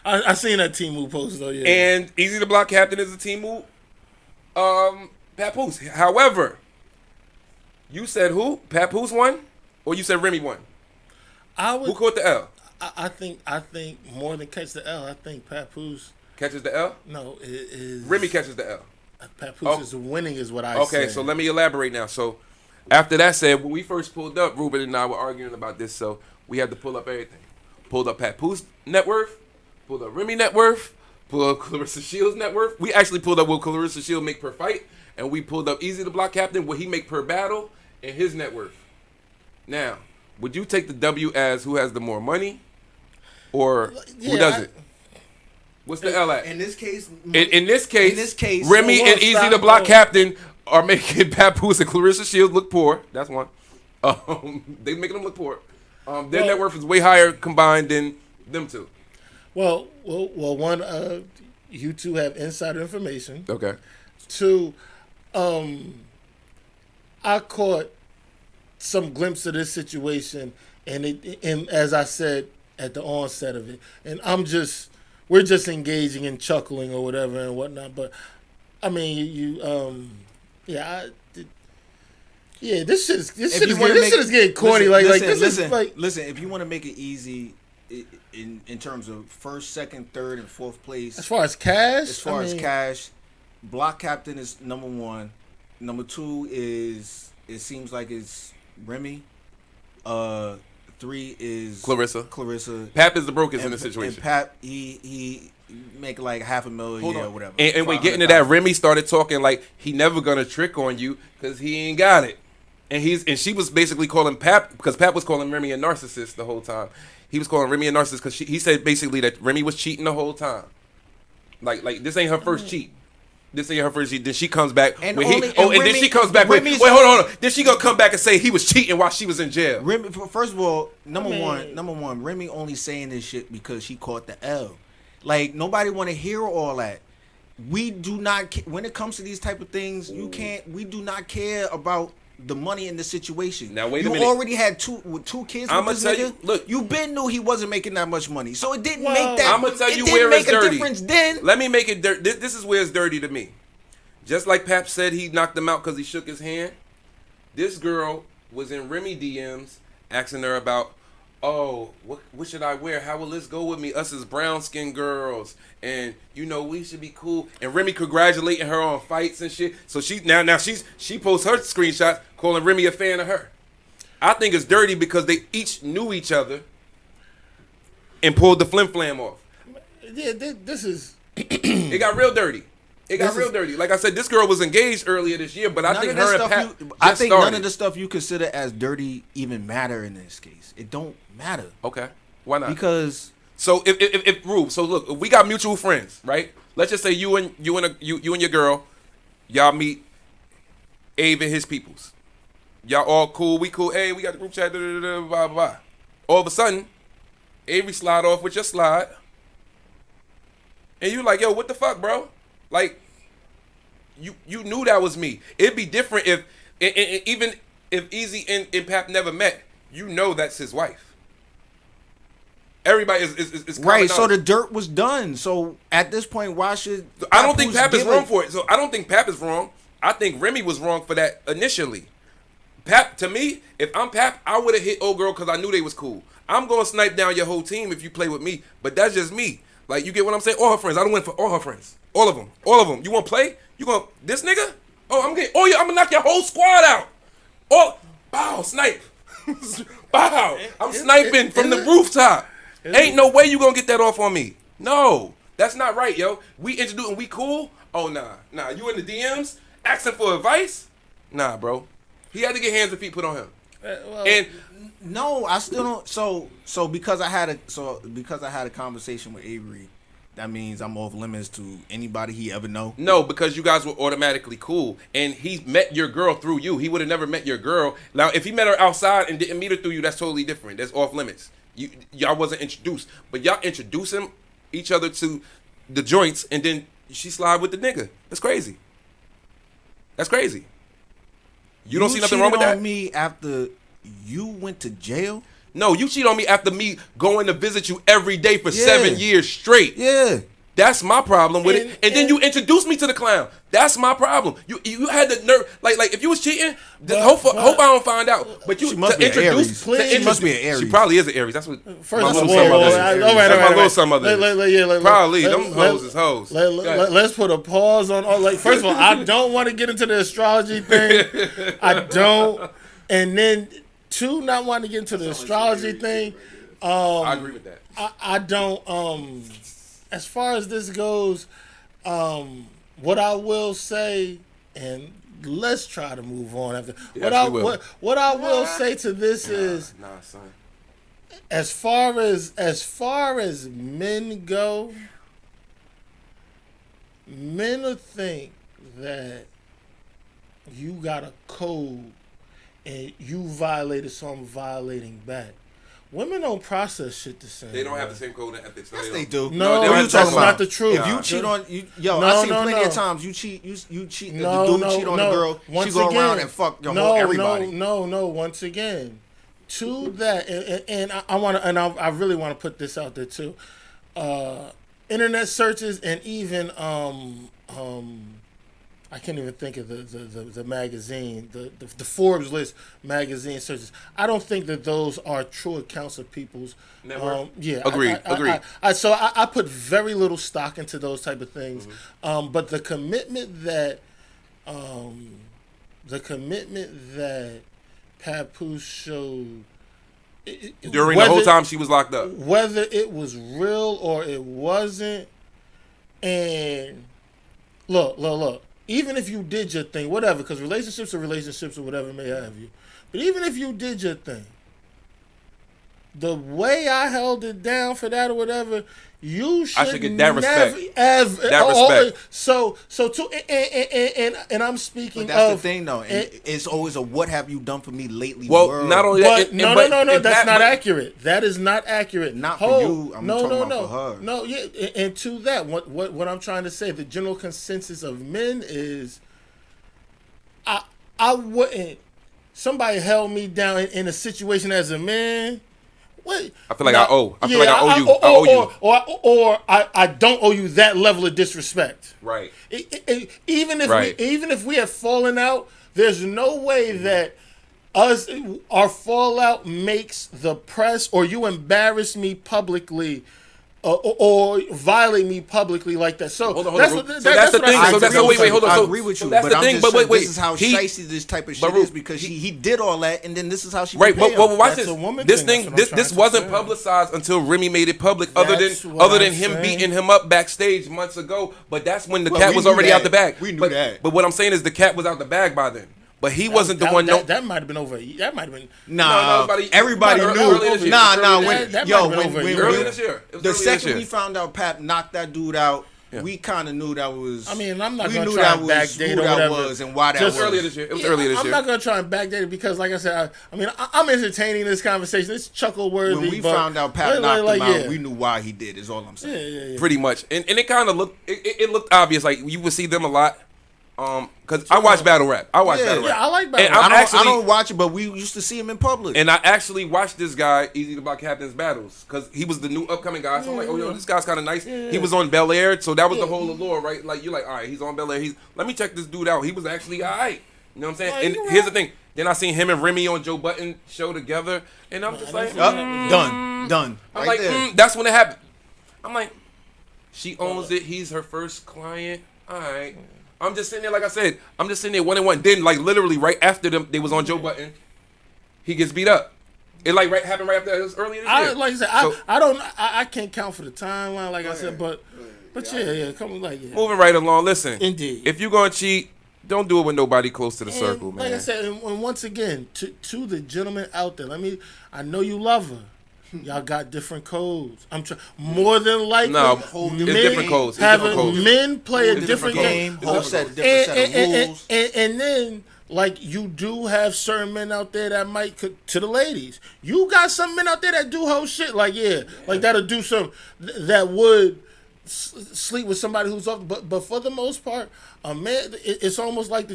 I seen that Temu post though. Yeah. and Easy the Block Captain is the Temu Papoose. However, you said who? Papoose won, or you said Remy won? Who caught the L? I think more than catch the L. I think Papoose Catches the L? No, it is Remy catches the L. Papoose is winning, is what I Okay, said. so let me elaborate now. So after that said, when we first pulled up, Ruben and I were arguing about this, so we had to pull up everything. Pulled up Papoose net worth, pulled up Remy net worth, pulled up Clarissa Shields net worth. We actually pulled up what Clarissa Shields make per fight, and we pulled up Easy the Block Captain, what he make per battle, and his net worth. Now, would you take the W as who has the more money, or who doesn't? What's the L at? In this case, In this case, Remy so and Easy the Block Captain are making Papoose and Clarissa Shields look poor. That's one. They making them look poor. Their net worth is way higher combined than them two. Well, one, you two have insider information. Okay. Two, I caught some glimpse of this situation, and as I said at the onset of it, and we're just engaging in chuckling or whatever and whatnot. But I mean, this shit is getting corny. Listen, if you want to make it easy, in terms of first, second, third, and fourth place, as far as cash, cash, Block Captain is number one. Number two is, it seems like it's Remy. 3 is Clarissa. Pap is the brokest in the situation. And Pap, he make like $500,000 a year or whatever. And we getting to that, Remy started talking like he never gonna trick on you because he ain't got it. And she was basically calling Pap, because Pap was calling Remy a narcissist the whole time. He was calling Remy a narcissist because he said basically that Remy was cheating the whole time. Like this ain't her first cheat. This ain't her first cheat. Then she comes back. And then she comes back. Wait, hold on. Then she gonna come back and say he was cheating while she was in jail. Remy, first of all, number one, Remy only saying this shit because she caught the L. Like, nobody want to hear all that. We do not. When it comes to these type of things, we do not care about the money in the situation. Now wait a minute. You already had two kids. I'ma with this tell nigga. you. Look, you been knew he wasn't making that much money, so it didn't make that. I'm gonna tell you it where didn't it's make a dirty. difference then. Let me make it dirty. This is where it's dirty to me. Just like Pap said he knocked him out because he shook his hand. This girl was in Remy DMs asking her about, oh, what should I wear? How will this go with me? Us as brown skinned girls, and we should be cool. And Remy congratulating her on fights and shit. So she posts her screenshots calling Remy a fan of her. I think it's dirty because they each knew each other and pulled the flim flam off. Yeah, this is. It got real dirty. Dirty. Like I said, this girl was engaged earlier this year, but I think her and Pat I think started. none of the stuff you consider as dirty even matter in this case. It don't matter. Okay, why not? Because if Rube, so look, we got mutual friends, right? Let's just say you and your girl, y'all meet Abe and his peoples. Y'all all cool, we cool. Hey, we got the group chat, blah blah blah. All of a sudden, Avery slide off with your slide, and you like, yo, what the fuck, bro? Like, you knew that was me. It'd be different if, even if Easy and Pap never met, that's his wife. Everybody is right. So the dirt was done. So at this point, why should I don't think Pap is wrong for it. So I don't think Pap is wrong. I think Remy was wrong for that initially. Pap, to me, if I'm Pap, I would have hit old girl because I knew they was cool. I'm gonna snipe down your whole team if you play with me, but that's just me. Like, you get what I'm saying? All her friends. I don't win for all her friends. All of them. You want to play? You going to this nigga? Oh, I'm gonna knock your whole squad out. Oh, bow, snipe. Bow. I'm sniping from the rooftop. Ain't no way you gonna get that off on me. No, that's not right, yo. We introduced and we cool. Oh, nah. You in the DMs asking for advice? Nah, bro. He had to get hands and feet put on him. Well, And No, I still don't. So because I had a conversation with Avery, that means I'm off limits to anybody he ever know. no, because you guys were automatically cool, and he met your girl through you. He would have never met your girl. Now, if he met her outside and didn't meet her through you, that's totally different. That's off limits. Y'all wasn't introduced, but y'all introduce each other to the joints, and then she slide with the nigga. That's crazy. That's crazy. You don't see nothing wrong with cheated that? on me after you went to jail? No, you cheat on me after me going to visit you every day for Yeah. 7 years straight. Yeah. That's my problem with it. And then you introduced me to the clown. That's my problem. You had the nerve, like if you was cheating, hope I don't find out. But you She must to be an introduce, Aries. to She must be an She Aries. probably is an Aries. That's what First, my whoa, little whoa, son whoa, mother is. all right, That's my all little right. son mother is. Probably them hoes is hoes. Go ahead. Let's put a pause on. Like, first of all, I don't want to get into the astrology thing. I don't. And then two, not wanting to get into the astrology thing. I agree with that. I don't. As far as this goes, what I will say, and let's try to move on after. Yes, we will. What I will say to this is, Nah, son. as far as men go, men will think that you got a code and you violated, so I'm violating back. Women don't process shit the same. They don't have way. the same code of ethics. Yes, they do. No, they don't have you the talking same about? not the truth. If you cheat on No, I seen no, plenty no. of times you cheat. You cheat. No, the dude no, cheat on no. the girl. Once She go again, around and fuck your whole everybody. No. Once again, to that, and I want to, and I really want to put this out there too. Internet searches and even I can't even think of the magazine, the Forbes list magazine searches. I don't think that those are true accounts of people's. Network? Yeah, Agreed. So I put very little stock into those type of things. But the commitment that Papoose showed During the whole time she was locked up. whether it was real or it wasn't, and look. Even if you did your thing, whatever, because relationships are relationships or whatever may have you. But even if you did your thing, the way I held it down for that or whatever, you should, I should get that respect. Ever, That respect. So and I'm speaking But that's of the thing, though. It's always a "What have you done for me lately?" Well, world. not only But that, no, that's not accurate. That is not accurate. Not for you, I'm talking about for her. No, yeah, and to that, what I'm trying to say, the general consensus of men is, I wouldn't. Somebody held me down in a situation as a man. What? I feel like I owe. I feel like I owe you. I owe you. Or I don't owe you that level of disrespect. Right. Even if Right. even if we have fallen out, there's no way that our fallout makes the press or you embarrass me publicly or violate me publicly like that. So Hold on. that's So what that's the what I thing. say. So that's wait, hold on. I So agree with you, that's but the I'm thing. just But saying, wait. this is how shicey this type of shit is because he did all that, and then this is how she Right, repay but him. watch That's this. a woman This thing, thing, that's what I'm this trying to wasn't say. publicized until Remy made it public. Other That's than what I'm him saying. beating him up backstage months ago. But that's when the Well, cat we was knew already that. out the bag. We knew but, that. But what I'm saying is the cat was out the bag by then. But he wasn't the one. That might have been over. That might have been. Nah, No, everybody no, knew. earlier this year. Nah, Earlier when that yo, might have been over a when year Earlier ago. this year. It was the earlier this second year. we found out Pap knocked that dude out, Yeah. we kind of knew that was. I mean, I'm not we gonna knew try that and was backdate who or that whatever. was and why that Just was. Earlier this year. It was earlier this I'm year. not gonna try and backdate it because, like I said, I'm entertaining this conversation. It's chuckle worthy. When we found out Pap knocked him out, we knew why he did. Is all I'm saying. Pretty much, and it kind of looked. It looked obvious. Like you would see them a lot. Because I watch battle rap. I watch battle rap. Yeah, I like battle And rap. I don't watch it, but we used to see him in public. And I actually watched this guy, Easy to Buy Captain's Battles, because he was the new upcoming guy. So I'm like, oh, yo, this guy's kind of nice. He was on Bel Air, so that was the whole allure, right? Like, you're like, all right, he's on Bel Air. Let me check this dude out. He was actually all right. You know what I'm saying? And here's the thing. Then I seen him and Remy on Joe Budden show together, and I'm just like, Done. I'm Right like, there. that's when it happened. I'm like, she owns it. He's her first client. All right. I'm just sitting there, like I said, I'm just sitting there 1-1. Then, like, literally right after them, they was on Joe Budden. He gets beat up. It like happened right after. It was earlier this year. Like I said, So, I can't count for the timeline, like I said, but yeah, come on, like yeah. moving right along. Listen, Indeed. if you're gonna cheat, Don't do it with nobody close to the And circle, man. like I said, and once again, to the gentleman out there, I know you love her. Y'all got different codes. I'm trying more than likely. No, men it's different codes. It's having different codes. Men play a Whole different game. Whole set, different set of rules. And then, like, you do have certain men out there that might, to the ladies, you got some men out there that do whole shit. Like, like that'll do some, that would sleep with somebody who's off. But for the most part, a man, it's almost like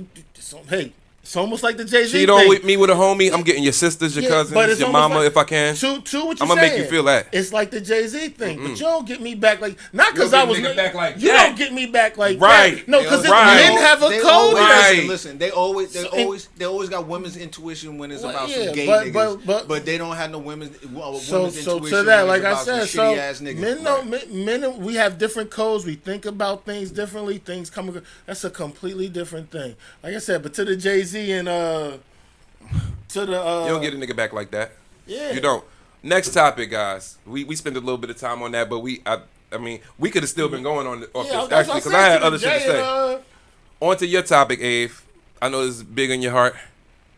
it's almost like the Jay-Z Cheat thing. on with me with a homie. I'm getting your sisters, your cousins, your mama if I can. To what you I'm gonna make you feel that. It's like the Jay-Z thing, but you don't get me back like not because You I don't was get nigga back like you that. don't get me back like Right. that. No, because Right. men have a They code. always, Right. listen, they always got women's intuition when it's Well, about yeah, some gay but- niggas, but- they don't have no women's So intuition to that, when like it's I about said, some shitty ass niggas. men don't men we have different codes. We think about things differently. Things come. That's a completely different thing. Like I said, but to the Jay-Z and to the You don't get a nigga back like that. Yeah. You don't. Next topic, guys. We spent a little bit of time on that, but I mean, we could have still been going on off yeah, this that's actually what because I I said had to other the shit to Jay say. and, On to your topic, Ave. I know this is big in your heart.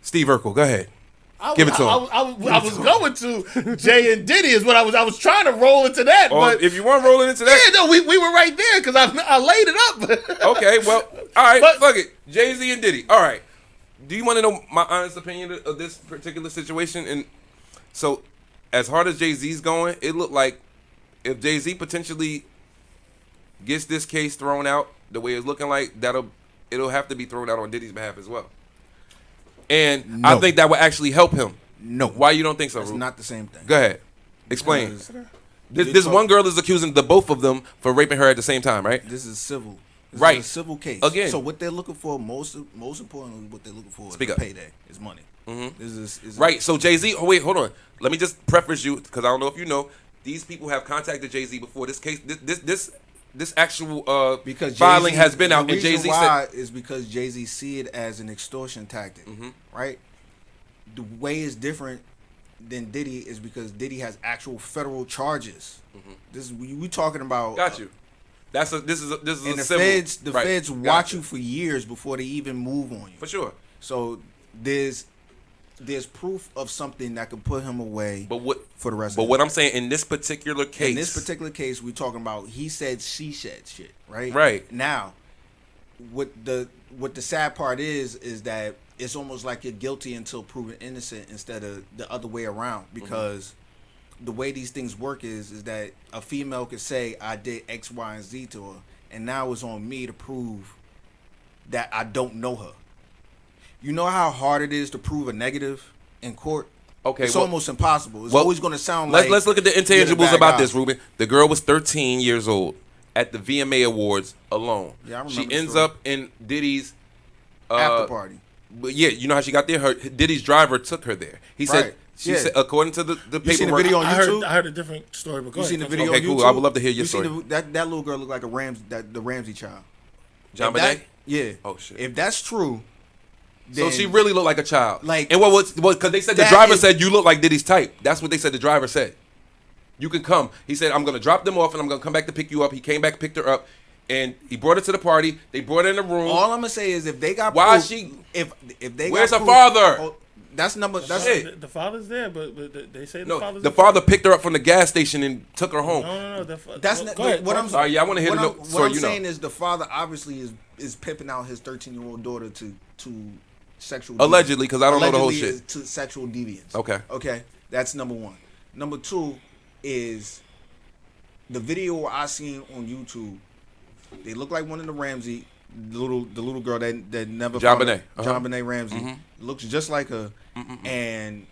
Steve Urkel, go ahead. Give it to him. I was going to Jay and Diddy is what I was trying to roll into that, Or but if you weren't rolling into that, yeah, no, we were right there because I laid it up. okay, well, all right, But- fuck it. Jay-Z and Diddy. All right. Do you want to know my honest opinion of this particular situation? And so, as hard as Jay-Z's going, it looked like if Jay-Z potentially gets this case thrown out the way it's looking like, it'll have to be thrown out on Diddy's behalf as well. And I No. think that would actually help him. No, Why you don't think so, it's Rube? not the same thing. Go ahead. Explain. Because This one girl is accusing the both of them for raping her at the same time, right? This is civil. This Right. is a civil case. Again. So what they're looking for, most importantly, what they're looking for Speak is up. a payday. Is money. Mm-hmm. This is Right. So Jay-Z, oh wait, hold on. Let me just preface you because I don't know if you know. These people have contacted Jay-Z before this case. This actual because filing Jay-Z, has been out, the and reason Jay-Z why said, is because Jay-Z see it as an extortion tactic, Mm-hmm. right? The way it's different than Diddy is because Diddy has actual federal charges. This is we talking about. Mm-hmm. "Got you." This is And a the civil, feds, right. feds Got watch you for years before they even move on you. for sure. So there's proof of something that could put him away. But what for the rest But of what his I'm saying in this particular case, in this particular case, we're talking about he said, she said shit, right? Right. Now, what the sad part is that it's almost like you're guilty until proven innocent instead of the other way around, because the way these things work is that a female could say I did X, Y, and Z to her, and now it's on me to prove that I don't know her. You know how hard it is to prove a negative in court? Okay, It's well- almost impossible. It's well, always going to sound let's like let's look at the you're intangibles bad about guy. this, Ruben. The girl was 13 years old at the VMA Awards alone. Yeah, I remember She the ends story. up in Diddy's After party. But yeah, you know how she got there? Diddy's driver took her there. He said, Right. she Yeah. said, according to the You seen the paperwork. video on YouTube? I heard a different story, but go You ahead. seen the Come video Okay, on cool. YouTube? I would love to hear your You seen story. that little girl looked like the Ramsey child. John If that- Bonet? Yeah. Oh, shit. If that's true, So then she really looked like a child. Like- and what because they said the That driver is- said you look like Diddy's type. That's what they said the driver said. You can come. He said, I'm gonna drop them off and I'm gonna come back to pick you up. He came back, picked her up, and he brought her to the party. They brought her in the room. all I'm gonna say is if they got Why proof, she- if they Where's got her proof- father? oh, that's That's it. The father's there, but they say the No, father's the father picked her up from the gas station and took her home. No. That's Go not ahead, what go I'm. ahead. All right, yeah, I wanna hear what the I'm, no- what sorry, I'm you know. saying is the father obviously is pimping out his 13-year-old daughter to sexual Allegedly, because I don't know the whole allegedly shit. is to sexual deviance. Okay. That's number one. Number two is the video I seen on YouTube. They look like one of the Ramsey, the little girl that never John found- Bonet. John Bonet Ramsey looks just like her. And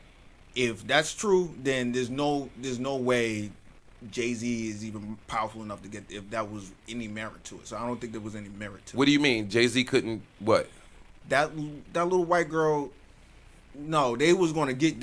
if that's true, then there's no way Jay-Z is even powerful enough to get if that was any merit to it. So I don't think there was any merit to it. What do you mean? Jay-Z couldn't what? That little white girl, no, they gonna get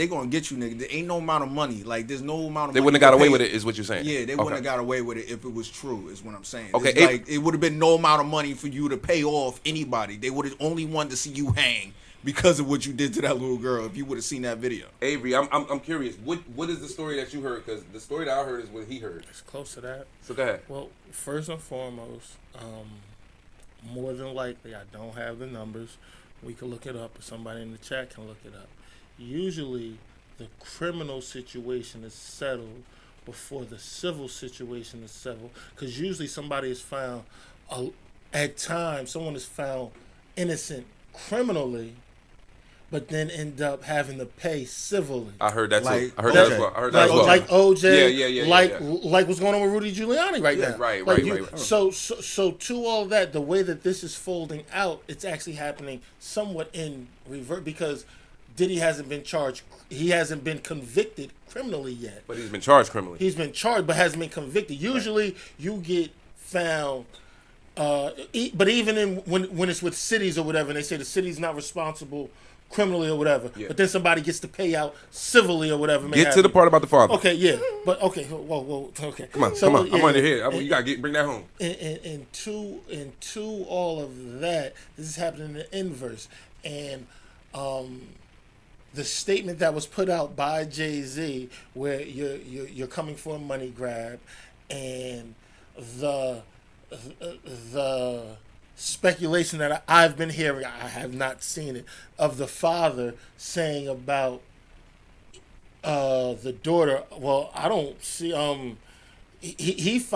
you, nigga. There ain't no amount of money. Like there's no amount of They money wouldn't to have got away pay. with it, is what you're saying. Yeah, they wouldn't Okay. have got away with it if it was true, is what I'm saying. Okay, It's like it would have been no amount of money for you to pay off anybody. They would have only wanted to see you hang because of what you did to that little girl if you would have seen that video. Avery, I'm curious. What is the story that you heard? Because the story that I heard is what he heard. It's close to that. So go ahead. Well, first and foremost, more than likely, I don't have the numbers. We can look it up, or somebody in the chat can look it up. Usually, the criminal situation is settled before the civil situation is settled, because usually somebody is found, at times, someone is found innocent criminally, but then end up having to pay civilly. I heard that too. Like I heard that as OJ. well. I heard that as well. Like OJ, Yeah. like what's going on with Rudy Giuliani right now. Right. So to all that, the way that this is folding out, it's actually happening somewhat in reverse, because Diddy hasn't been charged. He hasn't been convicted criminally yet. But he's been charged criminally. He's been charged, but hasn't been convicted. Usually, you get found. But even when it's with cities or whatever, and they say the city's not responsible criminally or whatever, but then somebody gets to pay out civilly or whatever. Get to the part about the father. Okay, yeah, but okay, whoa, okay. Come on. Yeah, I'm under here. You gotta bring that home. And to all of that, this is happening in the inverse, and the statement that was put out by Jay-Z, where you're coming for a money grab, and the speculation that I've been hearing, I have not seen it, of the father saying about the daughter. Well, I don't see. He's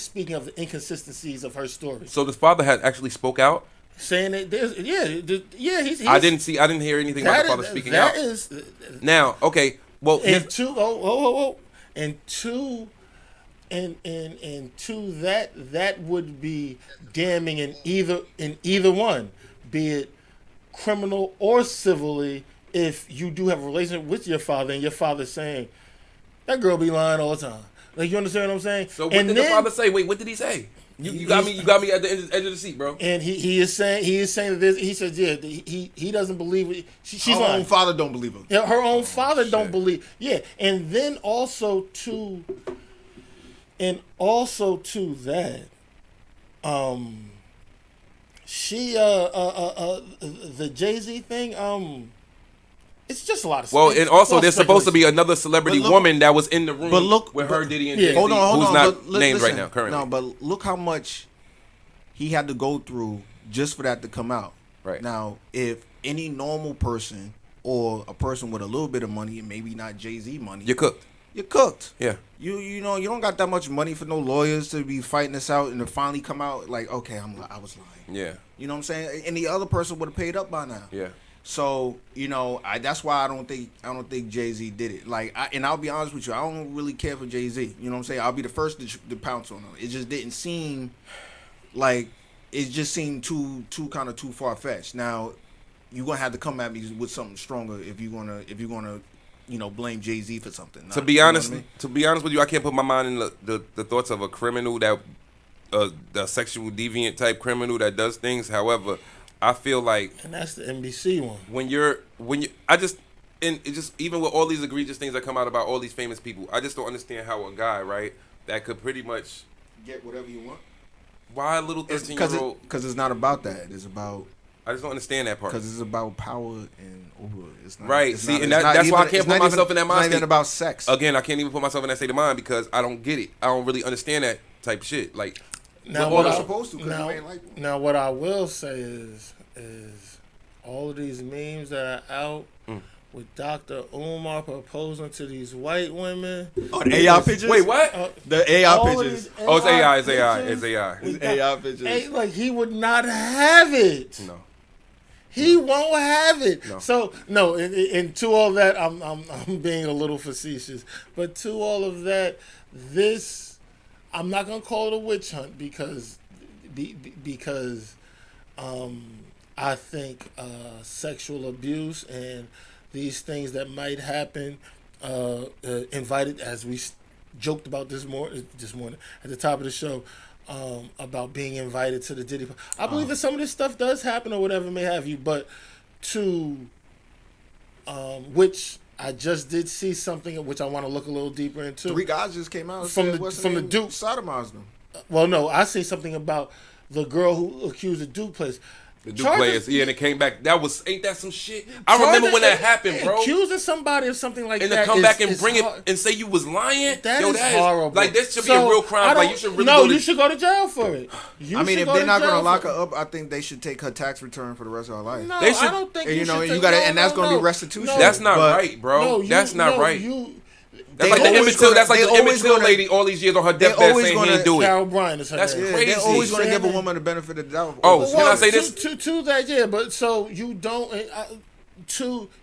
speaking of the inconsistencies of her story, So the father had actually spoke out. saying that there's he's I didn't hear anything about the father speaking out. That is Now, okay. Well, and to that would be damning in either one, be it criminal or civilly. If you do have a relationship with your father and your father's saying that girl be lying all the time, like, you understand what I'm saying? so what did the father say? Wait, what did he say? You got me at the edge of the seat, bro. And he is saying that this. He says, yeah, he doesn't believe it. She's Her lying. own father don't believe him. Yeah, her own father don't believe. Yeah, and then also to that, she the Jay-Z thing, it's just a lot of. Well, and also lot of there's supposed to be speculation. another celebrity But look- woman that was in the room but look- with her, but- Diddy, and Yeah. Jay-Z, Hold on. who's not but named listen, right now currently. No, but look how much he had to go through just for that to come out. Right. Now, if any normal person or a person with a little bit of money, and maybe not Jay-Z money, You're cooked. you're cooked. Yeah. You know, you don't got that much money for no lawyers to be fighting this out and to finally come out like, okay, I was lying. Yeah. You know what I'm saying? And the other person would have paid up by now. Yeah. So, you know, that's why I don't think Jay-Z did it. Like, and I'll be honest with you, I don't really care for Jay-Z. You know what I'm saying? I'll be the first to pounce on him. It just didn't seem like, it just seemed too far fetched. Now, you're gonna have to come at me with something stronger if you're gonna you know, blame Jay-Z for something. To be honest with you, I can't put my mind in the thoughts of a criminal that the sexual deviant type criminal that does things. However, I feel like, and that's the NBC one. when you even with all these egregious things that come out about all these famous people, I just don't understand how a guy, right, that could pretty much Get whatever you want. why a little 13-year-old. Because it's not about that. It's about I just don't understand that part. because it's about power and over. It's not Right. It's See, not, and it's not that's why I even- can't it's put not myself even- in that mind It's not even state. about sex. Again, I can't even put myself in that state of mind because I don't get it. I don't really understand that type of shit. Like, Now, what what I- supposed to, 'cause you ain't like one. now what I will say is all of these memes that are out with Dr. Umar proposing to these white women. Oh, the AI pictures. wait, what? The AI All of pictures. these Oh, it's AI. It's AI. pictures It's AI. It's AI pictures. Hey, like, he would not have it. No. He won't have it. No. So no, and to all that, I'm being a little facetious, but to all of that, this, I'm not gonna call it a witch hunt because I think sexual abuse and these things that might happen, invited, as we joked about this morning at the top of the show, about being invited to the Diddy. I believe that some of this stuff does happen or whatever may have you, but which I just did see something which I want to look a little deeper into. 3 guys just came out and From said, the- what's from the name? Duke. sodomized them. Well, no, I see something about the girl who accused the Duke place. The Duke players, and it came back. Ain't that some shit? I remember when that happened, bro. Accusing somebody of something like and that, to come back and is bring it hard. and say you was lying. That is horrible. Like that should be a real crime. Like you should really no, go to, you should go to jail for it. I mean, if they're not gonna lock her up, I think they should take her tax return for the rest of her life. No, they should, I don't think you know, should you got to, no, and that's no, gonna no. be restitution. No, that's not But- right, bro. That's not right. That's They like the always Emmett Till. gonna- That's like they the Emmett always Till gonna- lady all these years on her they deathbed always saying he gonna- didn't do it. Carol Bryan is her That's name. crazy. They're always going to give a Yeah. woman the benefit of the doubt. Oh, Well, can I say this? To that, yeah, but so you don't.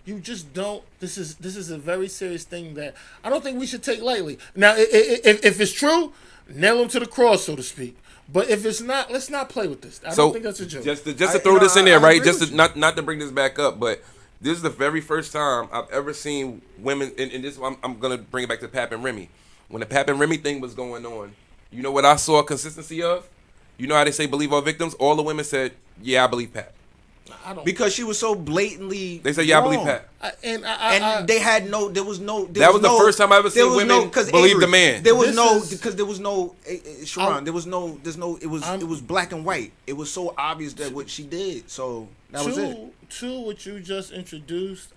You just don't. This is a very serious thing that I don't think we should take lightly. Now, if it's true, nail him to the cross, so to speak. But if it's not, let's not play with this. I don't think that's a joke. Just to throw this in there, right? Just to, not to bring this back up, but this is the very first time I've ever seen women, and this I'm gonna bring it back to Pap and Remy. When the Pap and Remy thing was going on, you know what I saw a consistency of? You know how they say believe all victims? All the women said, "Yeah, I believe Pap." because she was so blatantly. They said, "Yeah, wrong. I believe Pap." And they had no. There was no. That was the first time I ever seen women believe the man. There was This no is- because there was no. Sharon, there was no. There's no. It was black and white. It was so obvious that what she did. So that was it. To what you just introduced,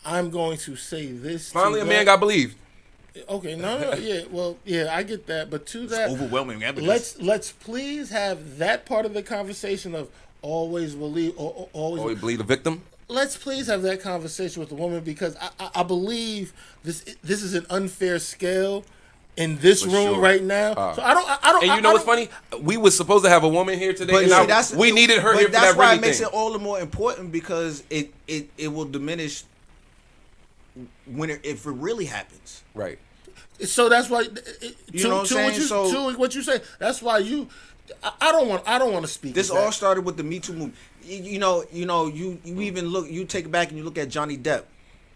I'm going to say this. Finally, a man got believed. Okay, no, yeah, well, yeah, I get that, but to that, Overwhelming evidence. let's please have that part of the conversation of always believe or always. Oh, you believe the victim? Let's please have that conversation with the woman because I believe this is an unfair scale in this For room sure. right now. So I don't. And you know what's funny? We was supposed to have a woman here today, and we needed her here for that That's why Remy it makes thing. it all the more important because it will diminish when if it really happens. Right. So that's why. You know what I'm saying? So- what you say. That's why you. I don't want to speak. This of that. all started with the Me Too movement. You even look. You take it back and you look at Johnny Depp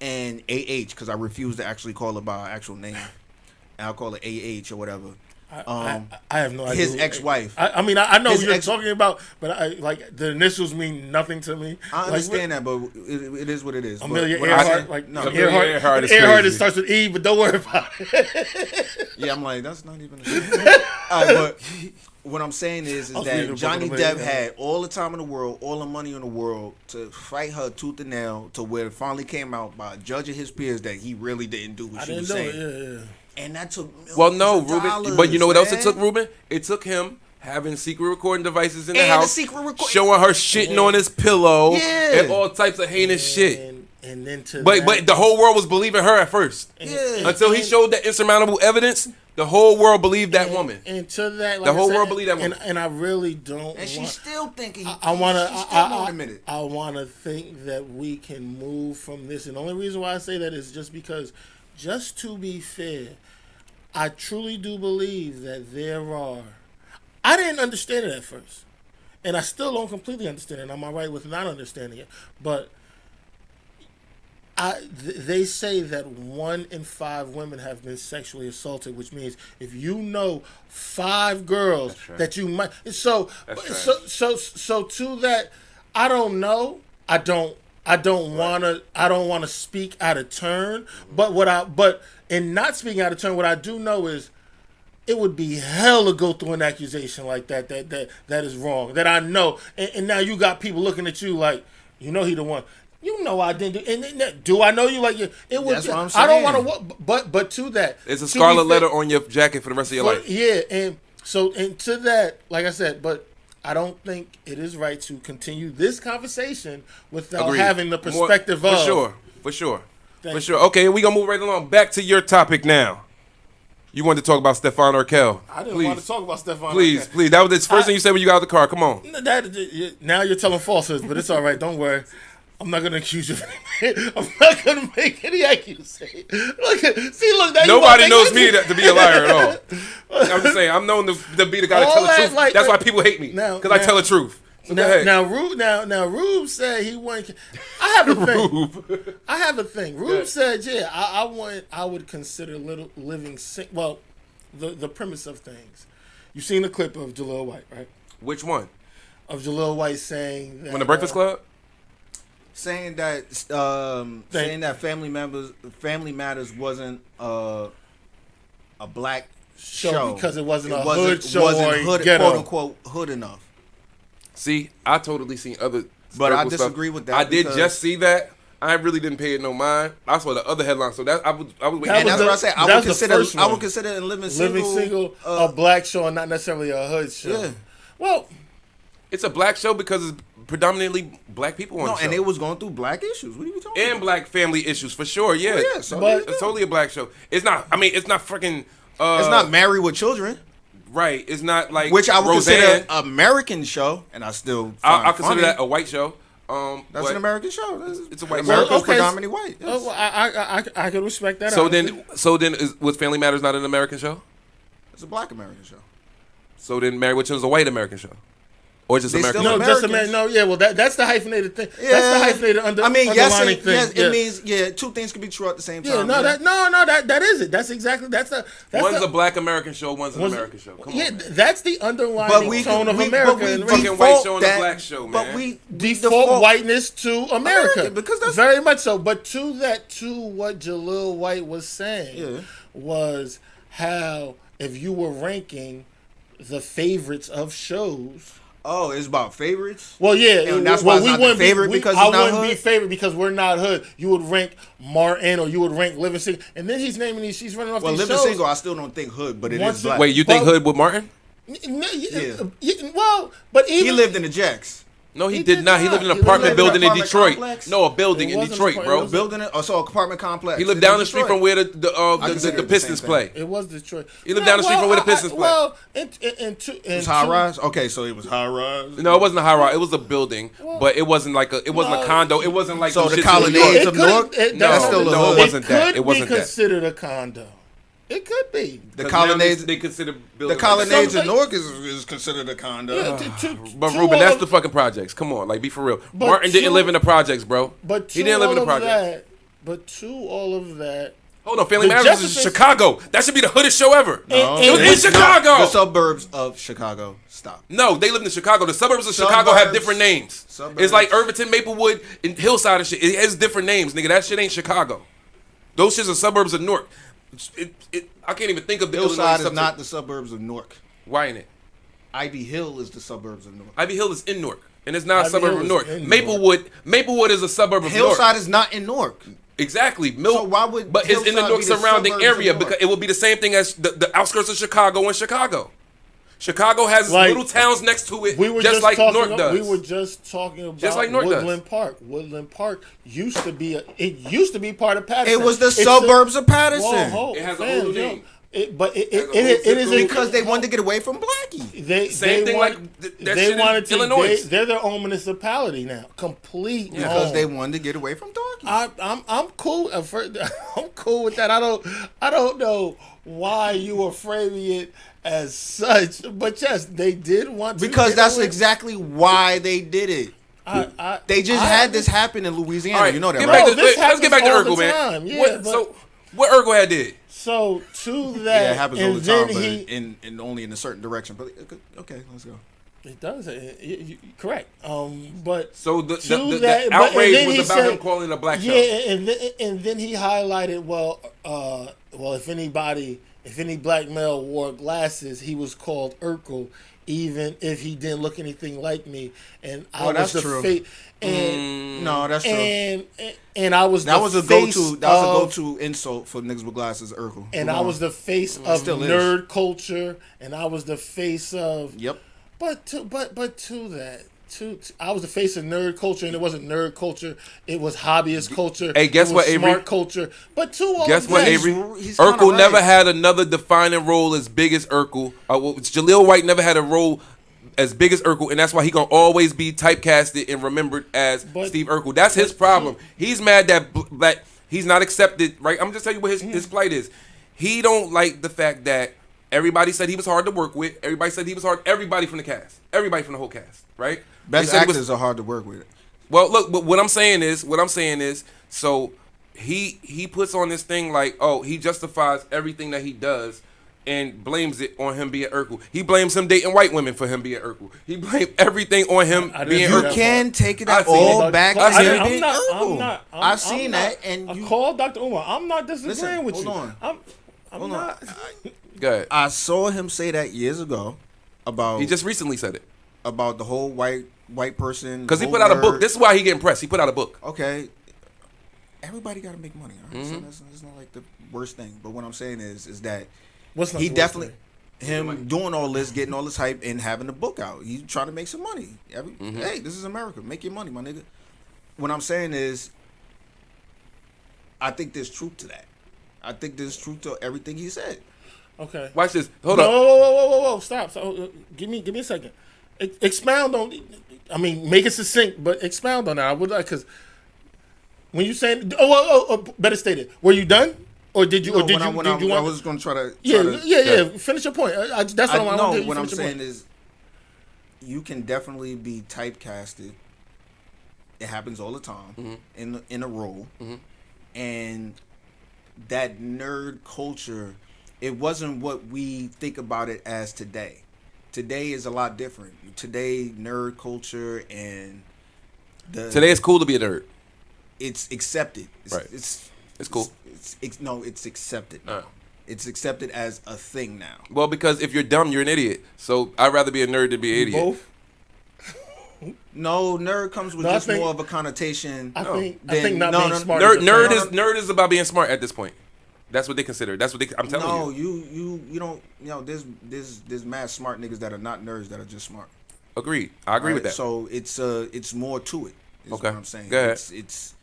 and AH because I refuse to actually call her by her actual name. I'll call it AH or whatever. I have no idea. His ex-wife. I mean, I know His who you're ex- talking about, but like the initials mean nothing to me. I understand that, but it is what it is. Amelia But what I Earhart, say- like no, Amelia Earhart is Earhart, crazy. it starts with E, but don't worry about it. Yeah, I'm like, that's not even a but what I'm saying is was reading a that book Johnny on Amelia Depp had all the time in the world, all the money in the world to fight her tooth and nail to where it finally came out by a judge of his peers that he really didn't do what I she didn't was know saying. it. Yeah. And that took Well, no, millions of Ruben. dollars, But you know what else it man. took, Ruben? It took him having secret recording devices in the And house, the secret showing her shitting on his pillow, Yeah. and all types of heinous shit. And then to But the whole world was believing her at first. Yeah. Until he showed that insurmountable evidence, the whole world believed that woman. And to that, like The whole I said, world believed that woman. And I really don't. And she's still thinking. I want to. She's still not admitted. I want to think that we can move from this, and the only reason why I say that is just because, just to be fair, I truly do believe that there are. I didn't understand it at first, and I still don't completely understand it. I'm all right with not understanding it, but they say that 1 in 5 women have been sexually assaulted, which means if you know 5 girls that you might. So to that, I don't know. I don't want to speak out of turn. But in not speaking out of turn, what I do know is it would be hell to go through an accusation like that is wrong. That I know, and now you got people looking at you like, you know, he the one. You know I didn't do. And do I know you like you? It would. That's what I'm saying. I don't want to. But to that, It's a to scarlet be fair- letter on your jacket for the rest of your life. Yeah, and to that, like I said, but I don't think it is right to continue this conversation without Agreed. having the perspective For of. sure. Thank For sure. Okay, we gonna move right along. Back to your topic now. You wanted to talk about Stefan Urkel. I didn't want to talk about Stefan. Please, Urkel. please. That was the first thing you said when you got out of the car. Come on. Now you're telling falsehoods, but it's all right. Don't worry. I'm not gonna accuse you. I'm not gonna make any accusation. Look, now Nobody knows me to be a liar at all. I'm just saying, I'm known to be the guy that All tell the that, truth. like, That's why people hate me, now- because I tell the truth. So go ahead. Now, Rube said he wanted. I have a thing. I have a thing. Rube said, "Yeah, I would consider living. Well, the premise of things. You've seen the clip of Jaleel White, right? Which one? Of Jaleel White saying that, When the Breakfast Club? saying that Family Matters wasn't a black show because it wasn't a wasn't hood show or hood, ghetto. quote unquote hood enough. See, I totally seen other. But I spherical disagree stuff. with that I did because- just see that. I really didn't pay it no mind. I saw the other headline, so that I was waiting. That And was that's what I said. that was the first I would one. consider in Living Single. Living Single a black show and not necessarily a hood show. Yeah. Well, It's a black show because it's predominantly black people on No, the show. and they was going through black issues. What are you talking and about? black family issues for sure. Yeah, Yeah, so But- it's totally a black show. It's not. I mean, it's not freaking. It's not Married with Children, right. It's not like which I would Roseanne. consider an American show, and I still find I consider funny. that a white show. That's but- an American show. It's a white America's show. okay, predominantly white. Yes. well, I could respect that. So honestly. then, was Family Matters not an American show? It's a black American show. So then, Married with Children is a white American show, or just They American? still show? no, just Americans. no, yeah. Well, that's the hyphenated thing. Yeah. That's the hyphenated underlining thing. yes, yeah. it means two things can be true at the same time. Yeah, that is it. That's exactly that's One's the, a black American show, one's an one's- American show. Come yeah, on, man. that's the underlining tone of America. and fucking default white show and a that- black show, But man. we default whiteness to America American, because that's- very much so. But to what Jalil White was saying Yeah. was how if you were ranking the favorites of shows. Oh, it's about favorites. Well, yeah, And that's why it's not the wouldn't favorite because I it's not wouldn't be hood? favorite because we're not hood. You would rank Martin or you would rank Living Single, and then he's naming these. She's running off Well, these Living shows. Single, I still don't think hood, but it Once is it- black. Wait, you think Well- Hood with Martin? Well, but even he lived in the Jacks. No, he He did did not. He not. lived in an He apartment lived in an building in apartment Detroit. complex? No, a building It in wasn't Detroit, a- it bro. was Building it, so apartment complex. He lived in down the street Detroit. from where I the consider the it the Pistons same play. it was Detroit. He lived down the street from where the Pistons play. Well, It was high rise. Okay, so it was high rise. No, it wasn't a high rise. It was a building, but it wasn't like a No. condo. It wasn't like So them the shits in colonnades New York. of Newark? That's still the hood. It wasn't that. could It wasn't be that. considered a condo. It could be. The 'Cause now colonnades. they consider The building colonnades Some- of Newark is considered a condo. Yeah, But to Ruben, all that's of- the fucking projects. Come on, like be for real. But Martin didn't to- live in the projects, bro. But he didn't live in the projects. that, but to all of that, Hold on, Family The Matters is Jeffersons- Chicago. That should be the hoodest show ever. No, It was in it's Chicago! not. The suburbs of Chicago. Stop. No, they lived in Chicago. The suburbs of Chicago have Suburbs. different names. Suburbs. It's like Irvington, Maplewood, and Hillside and shit. It has different names, nigga. That shit ain't Chicago. Those shits are suburbs of Newark. I can't even think of the Hillside Illinois is suburb. not the suburbs of Newark. Why ain't it? Ivy Hill is the suburbs of Newark. Ivy Hill is in Newark, and it's not a Ivy suburb Hill of is Newark. in Maplewood is a suburb of Hillside Newark. is not in Newark. Exactly. So why would but it's in the Hillside Newark be the surrounding suburbs of area Newark? because it would be the same thing as the outskirts of Chicago and Chicago. Chicago has Like, little towns next to it, we were just like talking, Newark does. We were just talking about Just like Newark does. Woodland Park. Woodland Park used to be part of Patterson. It was the It's suburbs of Whoa, Patterson. It has a fam, whole yo. name. But it has a whole is zip code. Because they wanted to get away from Blackie. Same thing like that shit in Illinois. They're their own municipality now, complete. Because own. they wanted to get away from Darky. I'm cool. I'm cool with that. I don't know why you were framing it as such, but yes, they did want to. Because get that's away. exactly why they did it. They just had this happen in Louisiana. All right, you know that, get right? back to- this let's get back to happens all Urkel, the man. time. Yeah, What, but- so what Urkel had did? So to that, Yeah, it happens all and the time, then but he in only in a certain direction. But okay, let's go. it does correct. But So the to that, but- and outrage then was he about said- him calling it a black yeah, show. and then he highlighted well, if any black male wore glasses, he was called Urkel, even if he didn't look anything like me. And I was that's the true. and No, that's true. and I was That the was a face go-to. That was a of- go-to insult for niggas with glasses. Urkel. And Move I on. was the face of still is. nerd culture, and I was the face of Yep. But to that, I was the face of nerd culture, and it wasn't nerd culture; it was hobbyist culture. Hey, guess it was what, Avery? Smart culture. But to all Guess of what, that, Avery? he's kinda Urkel right. never had another defining role as big as Urkel. Jaleel White never had a role as big as Urkel, and that's why he gonna always be typecasted and remembered as But- Steve Urkel. That's his problem. He's mad that he's not accepted. Right? I'm just telling you what his plight is. He don't like the fact that everybody said he was hard to work with. Everybody said he was hard. Everybody from the cast. Everybody from the whole cast. Right? Best They said he was- actors are hard to work with. well, look, but what I'm saying is, so he puts on this thing like, oh, he justifies everything that he does and blames it on him being Urkel. He blames him dating white women for him being Urkel. He blames everything on him I didn't being hear You that Urkel. can take it I've all seen it. back I- to him I'm being not- Urkel. I've seen that, and I you. called Dr. Umar. I'm not disagreeing with hold you. on. I'm Hold on. not. Go ahead. I saw him say that years ago about. He just recently said it. about the whole white person. Because he whole put out a book. nerd. This is why he getting pressed. He put out a book. Okay. Everybody got to make money. All right? So that's not like the worst thing. But what I'm saying is that What's not he the worst definitely thing? him doing all this, getting all this hype, and having the book out. He's trying to make some money. Hey, this is America. Make your money, my nigga. What I'm saying is, I think there's truth to that. I think there's truth to everything he said. Okay. Watch this. Hold No, up. whoa. Stop. Give me a second. Expound on. I mean, make it succinct, but expound on that. I would like because when you saying, better stated. Were you done, or did you? No, or did when you? I was going to try to. Yeah. Finish your point. That's what I want to do. What I'm saying is, you can definitely be typecasted. It happens all the time in a role, and that nerd culture. It wasn't what we think about it as today. Today is a lot different. Today, nerd culture and Today it's cool to be a nerd. It's accepted. Right. It's cool. It's accepted now. It's accepted as a thing now. Well, because if you're dumb, you're an idiot. So I'd rather be a nerd than be an idiot. Both. No, nerd comes with just more of a connotation. I think than- not no, being no, smart. Nerd is about being smart at this point. That's what they consider. That's what they. I'm telling No, you. you don't. You know, there's mad smart niggas that are not nerds that are just smart. Agreed. I agree with that. So it's more to it. Is Okay. what I'm saying. Go ahead. It's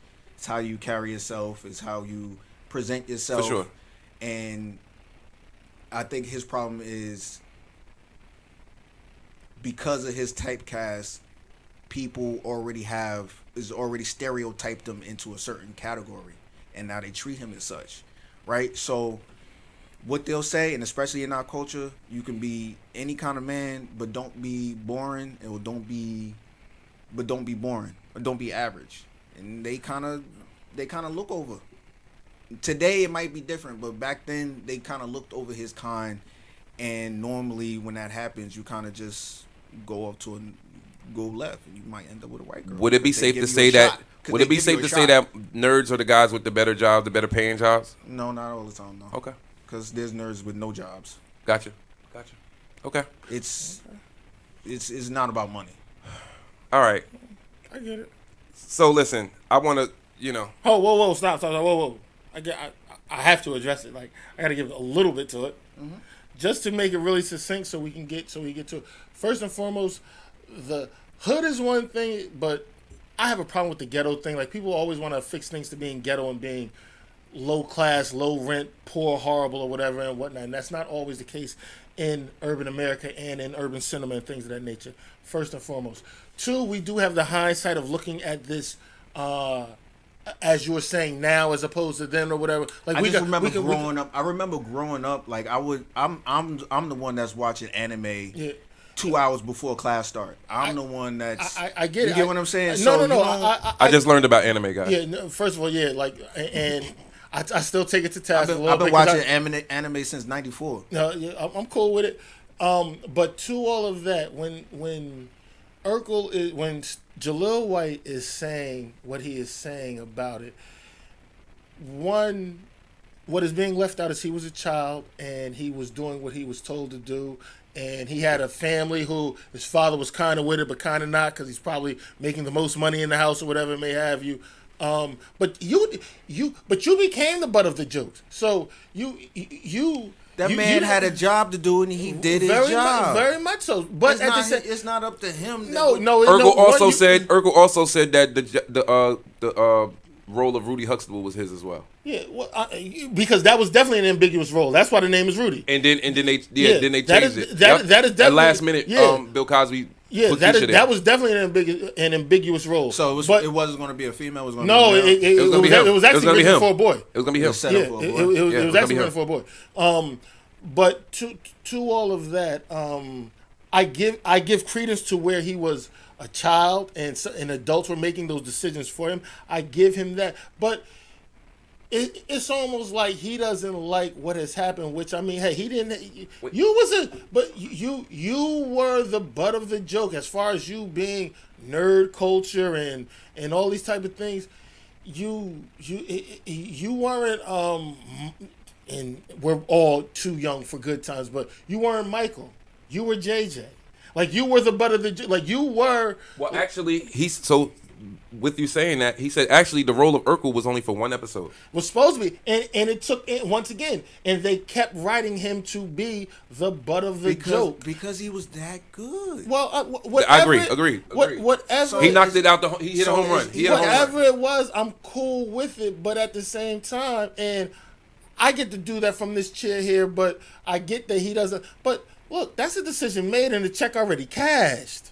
how you carry yourself. It's how you present yourself. For sure. And I think his problem is because of his typecast, people already stereotyped him into a certain category, and now they treat him as such, right? So what they'll say, and especially in our culture, you can be any kind of man, but don't be boring, but don't be boring, or don't be average. And they kind of look over. Today it might be different, but back then they kind of looked over his kind, and normally when that happens, you kind of just go up to go left, and you might end up with a white girl. Would it be safe to say that? Would it be safe to say that nerds are the guys with the better jobs, the better paying jobs? No, not all the time. No. Okay. Because there's nerds with no jobs. Gotcha. Okay. It's not about money. All right. I get it. So listen, I want to, Oh, whoa, stop, whoa. I have to address it. Like I got to give a little bit to it, just to make it really succinct, so we get to it. First and foremost, the hood is one thing, but I have a problem with the ghetto thing. Like people always want to affix things to being ghetto and being low class, low rent, poor, horrible, or whatever and whatnot. And that's not always the case in urban America and in urban cinema and things of that nature. First and foremost. Two, we do have the hindsight of looking at this. As you were saying now, as opposed to then or whatever. Like I remember growing up. I remember growing up. Like I'm the one that's watching anime 2 hours before class start. I'm the one that's. I get it. You get what I'm saying? No. I just learned about anime, guys. Yeah. No, first of all, yeah. Like, and I still take it to task. I've been watching anime since '94. No, yeah, I'm cool with it. But to all of that, when Jaleel White is saying what he is saying about it, what is being left out is he was a child and he was doing what he was told to do, and he had a family who his father was kind of with it but kind of not, because he's probably making the most money in the house or whatever it may have you. But you became the butt of the jokes. So That man had a job to do, and he did his job. Very much so. But it's not up to him. Urkel also said that the role of Rudy Huxtable was his as well. Yeah, well, because that was definitely an ambiguous role. That's why the name is Rudy. And then they changed it. That is definitely at last minute. Bill Cosby. Yeah, that was definitely an ambiguous role. So it wasn't going to be a female. It was going to be it was actually written for a boy. It was going to be him. It was actually written for a boy. But to all of that, I give credence to where he was a child and adults were making those decisions for him. I give him that, but it's almost like he doesn't like what has happened. Which, I mean, hey, he didn't. You were the butt of the joke as far as you being nerd culture and all these type of things. You weren't and we're all too young for good times, but you weren't Michael. You were JJ. Like you were the butt of the like you were. Well, actually, with you saying that, he said actually the role of Urkel was only for one episode. Was supposed to be, and it took once again, and they kept writing him to be the butt of the joke because he was that good. Well, whatever, I agree. Whatever He knocked it out. He hit a home run. Whatever it was, I'm cool with it. But at the same time, and I get to do that from this chair here, but I get that he doesn't. But look, that's a decision made and the check already cashed.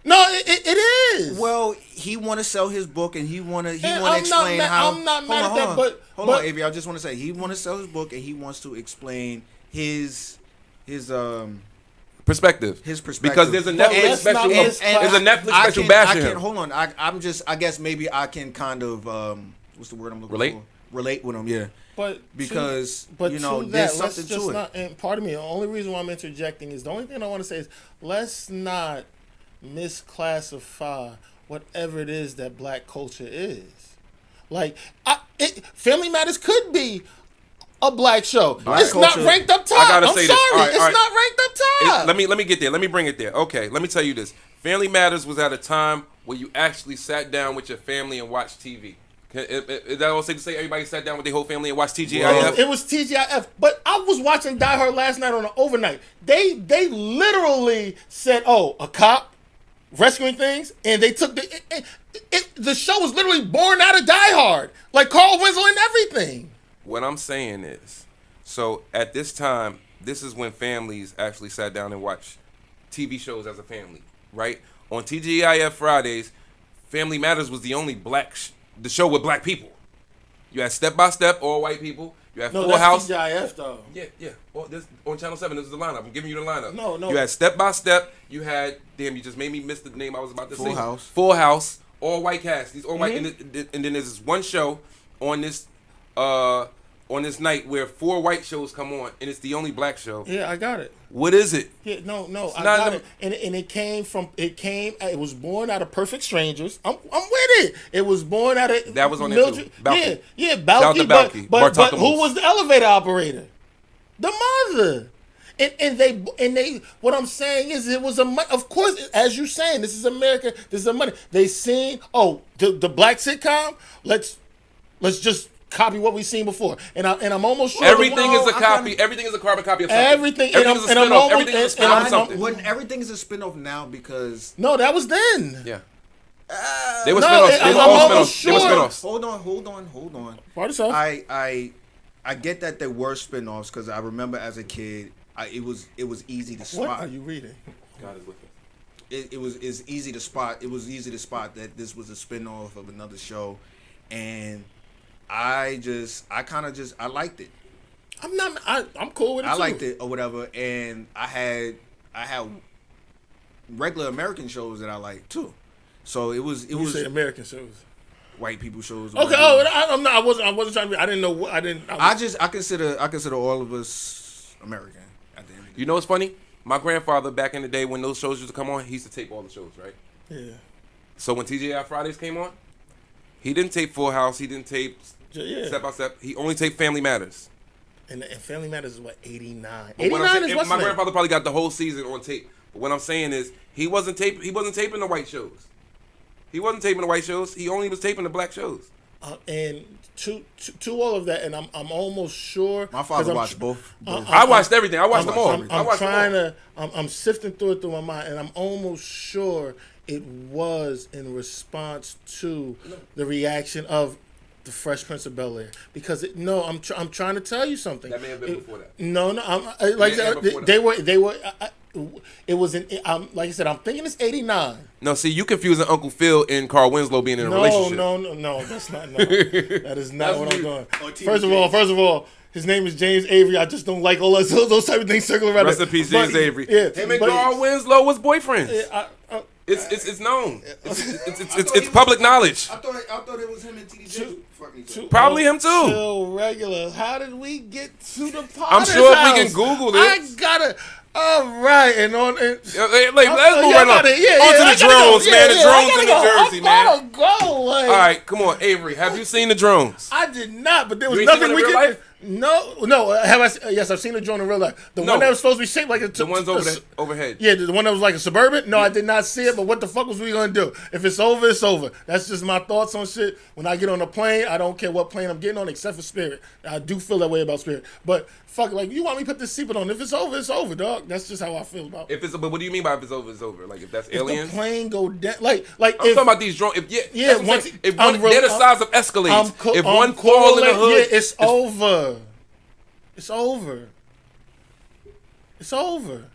No, it is. Well, he want to sell his book and he want to explain how. I'm not mad at that, but hold on, Avery. I just want to say he want to sell his book and he wants to explain his perspective. Because there's a Netflix special. There's a Netflix special bashing him. Hold on. I guess maybe I can kind of what's the word I'm looking for? Relate with him. Yeah. But because there's something to it. And pardon me. The only reason why I'm interjecting is the only thing I want to say is let's not misclassify whatever it is that black culture is. Like, Family Matters could be a black show. It's not ranked up top. I'm sorry, it's not ranked up top. Let me get there. Let me bring it there. Okay, let me tell you this. Family Matters was at a time where you actually sat down with your family and watched TV. Is that all safe to say? Everybody sat down with their whole family and watched TGIF? Well, it was TGIF. But I was watching Die Hard last night on an overnight. They literally said, oh, a cop rescuing things, and they took the show was literally born out of Die Hard, like Carl Winslow and everything. What I'm saying is, so at this time, this is when families actually sat down and watched TV shows as a family, right? On TGIF Fridays, Family Matters was the only the show with black people. You had Step by Step, all white people. You had Full House. TGIF though. Yeah. Well, on Channel 7, this is the lineup. I'm giving you the lineup. No. You had Step by Step. You had, you just made me miss the name I was about to say. House. Full House. All white cast. These all white. And then there's this one show on this night where 4 white shows come on, and it's the only black show. Yeah, I got it. What is it? Yeah, no, I got it. And it was born out of Perfect Strangers. I'm with it. It was born out of that was on there too. Balky. Yeah, Balky. But who was the elevator operator? The mother. And they what I'm saying is it was of course, as you're saying, this is America, this is a money. They seen, the black sitcom, let's just copy what we've seen before, and I'm almost sure everything is a copy. Everything is a carbon copy of something. Everything is a spinoff. Everything is a spinoff of something. Everything is a spinoff now because no, that was then. Yeah, they were spinoffs. They were all spinoffs. They were spinoffs. Hold on. Part yourself. I get that they were spinoffs because I remember as a kid, it was easy to spot. What are you reading? God is with us. It was easy to spot. It was easy to spot that this was a spinoff of another show, and I liked it. I'm cool with it. I too. liked it or whatever, and I had regular American shows that I liked too. So it was say American shows, white people shows. Okay. I wasn't trying to be. I didn't know what I didn't. I consider all of us American at the end of the day. You know what's funny? My grandfather back in the day when those shows used to come on, he used to tape all the shows, right? Yeah. So when TGI Fridays came on, he didn't tape Full House. He didn't tape Step by Step. He only taped Family Matters. And Family Matters is what, 89? But 89 is what's my grandfather probably got the whole season on tape. But what I'm saying is he wasn't taping the white shows. He wasn't taping the white shows. He only was taping the black shows. And to all of that, and I'm almost sure. My father watched both. I watched everything. I watched them all. I'm sifting through it through my mind, and I'm almost sure it was in response to the reaction of the Fresh Prince of Bel-Air, because I'm trying to tell you something. That may have been before that. No, they were. It was like I said, I'm thinking it's 89. No, see, you confusing Uncle Phil and Carl Winslow being in a relationship. No, that's not. No, that is not what I'm doing. First of all, his name is James Avery. I just don't like all those type of things circling around. Rest in peace, James Avery. Yeah, him and Carl Winslow was boyfriends. It's known. It's public knowledge. I thought it was him and TD. Probably him too. Chill regular. How did we get to the podcast? I'm sure if we can Google this. I gotta. All right, and let's move right on. Onto the drones, man. The drones in New Jersey, man. I gotta go. All right, come on, Avery. Have you seen the drones? I did not, but there was You ain't nothing seen we them in could. real life? No. Yes, I've seen a drone in real life. The No. one that was supposed to be shaped like a. The ones overhead. Yeah, the one that was like a Suburban. No, I did not see it. But what the fuck was we gonna do? If it's over, it's over. That's just my thoughts on shit. When I get on a plane, I don't care what plane I'm getting on, except for Spirit. I do feel that way about Spirit. But fuck, like you want me to put this seatbelt on? If it's over, it's over, dog. That's just how I feel about it. But what do you mean by if it's over, it's over? Like if that's aliens? If the plane go down, like I'm if, talking about these drones. If once they're the size of Escalades. If one fall in the correlating- hood, yeah, it's over. It's over. It's over.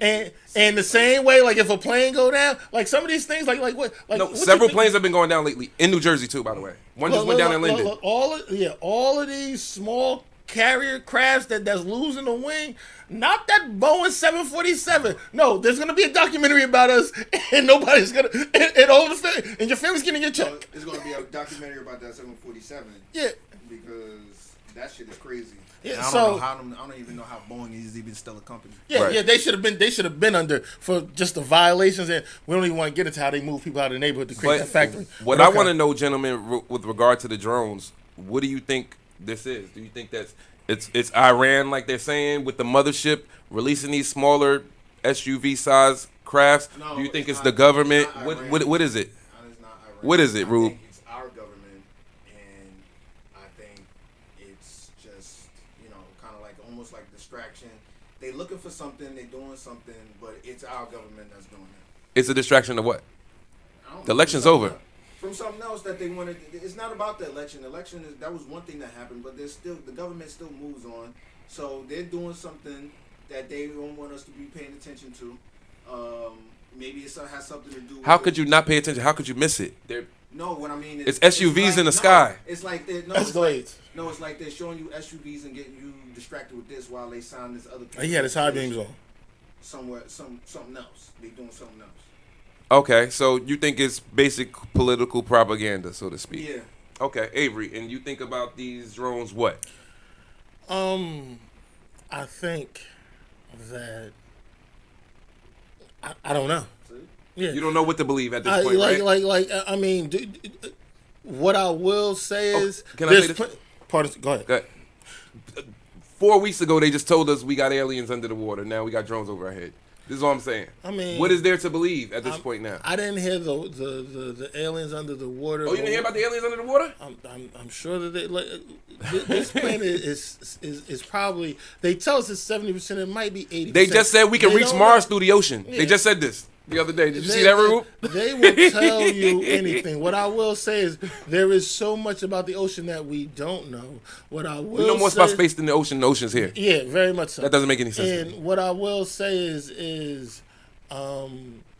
And the same way, like if a plane go down, like some of these things, like what? Like no, what several planes have been going down lately in New Jersey too. By the way, one just went down in Linden. All of these small carrier crafts that's losing a wing. Not that Boeing 747. No, there's gonna be a documentary about us, and nobody's gonna. And all the and your family's getting your check. It's gonna be a documentary about that 747. Yeah. Because that shit is crazy. Yeah, I don't even know how Boeing is even still a company. Yeah, Right. yeah, they should have been under for just the violations, and we don't even want to get into how they move people out of the neighborhood to create that factory. What I want to know, gentlemen, with regard to the drones, what do you think this is? Do you think that's it's Iran, like they're saying, with the mothership releasing these smaller SUV size crafts? No, do you think it's not- the government? it's not What Iran. what is it? It's not Iran. What is it, Rube? I think it's our government, and I think it's just, kind of like almost like distraction. They looking for something, they doing something, but it's our government that's doing it. It's a distraction of what? I don't The know, election's from over. something- From something else that they wanted. It's not about the election. The election that was one thing that happened, but there's still the government still moves on. So they're doing something that they don't want us to be paying attention to. Maybe it has something to do. How with could you not pay attention? How could you miss it? No, what I mean is It's SUVs in the sky. It's like they're Escalades. it's like they're showing you SUVs and getting you distracted with this while they sign this other. He had his high beams on. Somewhere, something else. They doing something else. Okay, so you think it's basic political propaganda, so to speak. Yeah. Okay, Avery, and you think about these drones what? I think that I don't know. Yeah, You don't know what to believe at this point, right? I mean, what I will say is, can I say this? Pardon, go ahead. Go ahead. 4 weeks ago, they just told us we got aliens under the water. Now we got drones over our head. This is all I'm saying. I mean, what is there to believe at this point now? I didn't hear the aliens under the water. Oh, you didn't hear about the aliens under the water? I'm sure that this planet is probably. They tell us it's 70%. It might be 80%. They just said we can They reach don't Mars know. through the ocean. Yeah. They just said this the other day. Did you see that, Rube? They will tell you anything. What I will say is there is so much about the ocean that we don't know. What I will We know more say, about space than the ocean. The ocean's here. Yeah, very much so. That doesn't make any sense to me. And what I will say is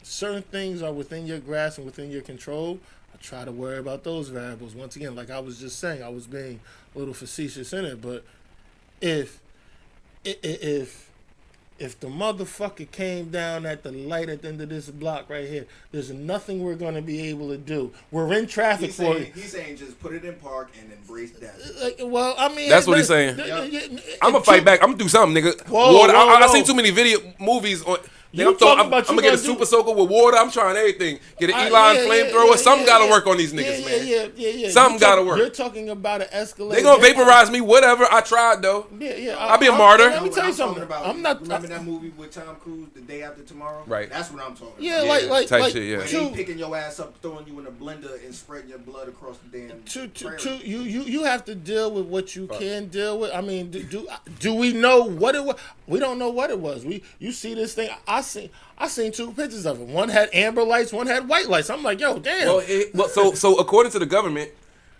certain things are within your grasp and within your control. I try to worry about those variables. Once again, like I was just saying, I was being a little facetious in it, but if the motherfucker came down at the light at the end of this block right here, there's nothing we're gonna be able to do. We're in traffic for it. He's saying just put it in park and embrace death. Well, I mean, That's what he's saying. I'm gonna fight back. I'm gonna do something, nigga. Whoa, Water. whoa, I whoa. seen too many movies on. You I'm talking about gonna you get a gonna super do- soaker with water. I'm trying everything. Get an Elon flamethrower. Something gotta work on these niggas, man. Yeah. Something gotta work. You're talking about an Escalade. They gonna vaporize me. Whatever. I tried though. Yeah. I'll be a martyr. Let me tell you something. I'm not. Remember that movie with Tom Cruise, The Day After Tomorrow? Right. That's what I'm talking Yeah, about. like type shit, yeah. Where two- they picking your ass up, throwing you in a blender, and spreading your blood across the damn. prairie. You have to deal with what you can deal with. I mean, do we know what it was? We don't know what it was. You see this thing? I seen two pictures of it. One had amber lights, one had white lights. I'm like, yo, damn. So according to the government,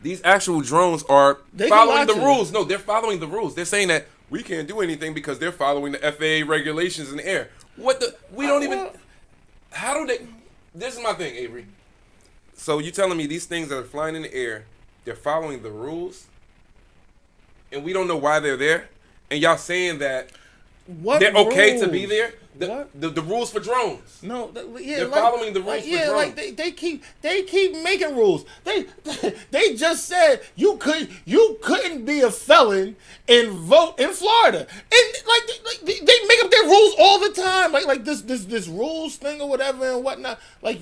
these actual drones are They can following lie the to you. rules. No, they're following the rules. They're saying that we can't do anything because they're following the FAA regulations in the air. What the? We don't even. How do they? This is my thing, Avery. So you telling me these things that are flying in the air, they're following the rules, and we don't know why they're there, and y'all saying that What they're okay to rules? be there? What? The rules for drones. No, They're following the rules for like drones. they keep making rules. They just said you couldn't be a felon and vote in Florida, and like they make up their rules all the time. Like this rules thing or whatever and whatnot. Like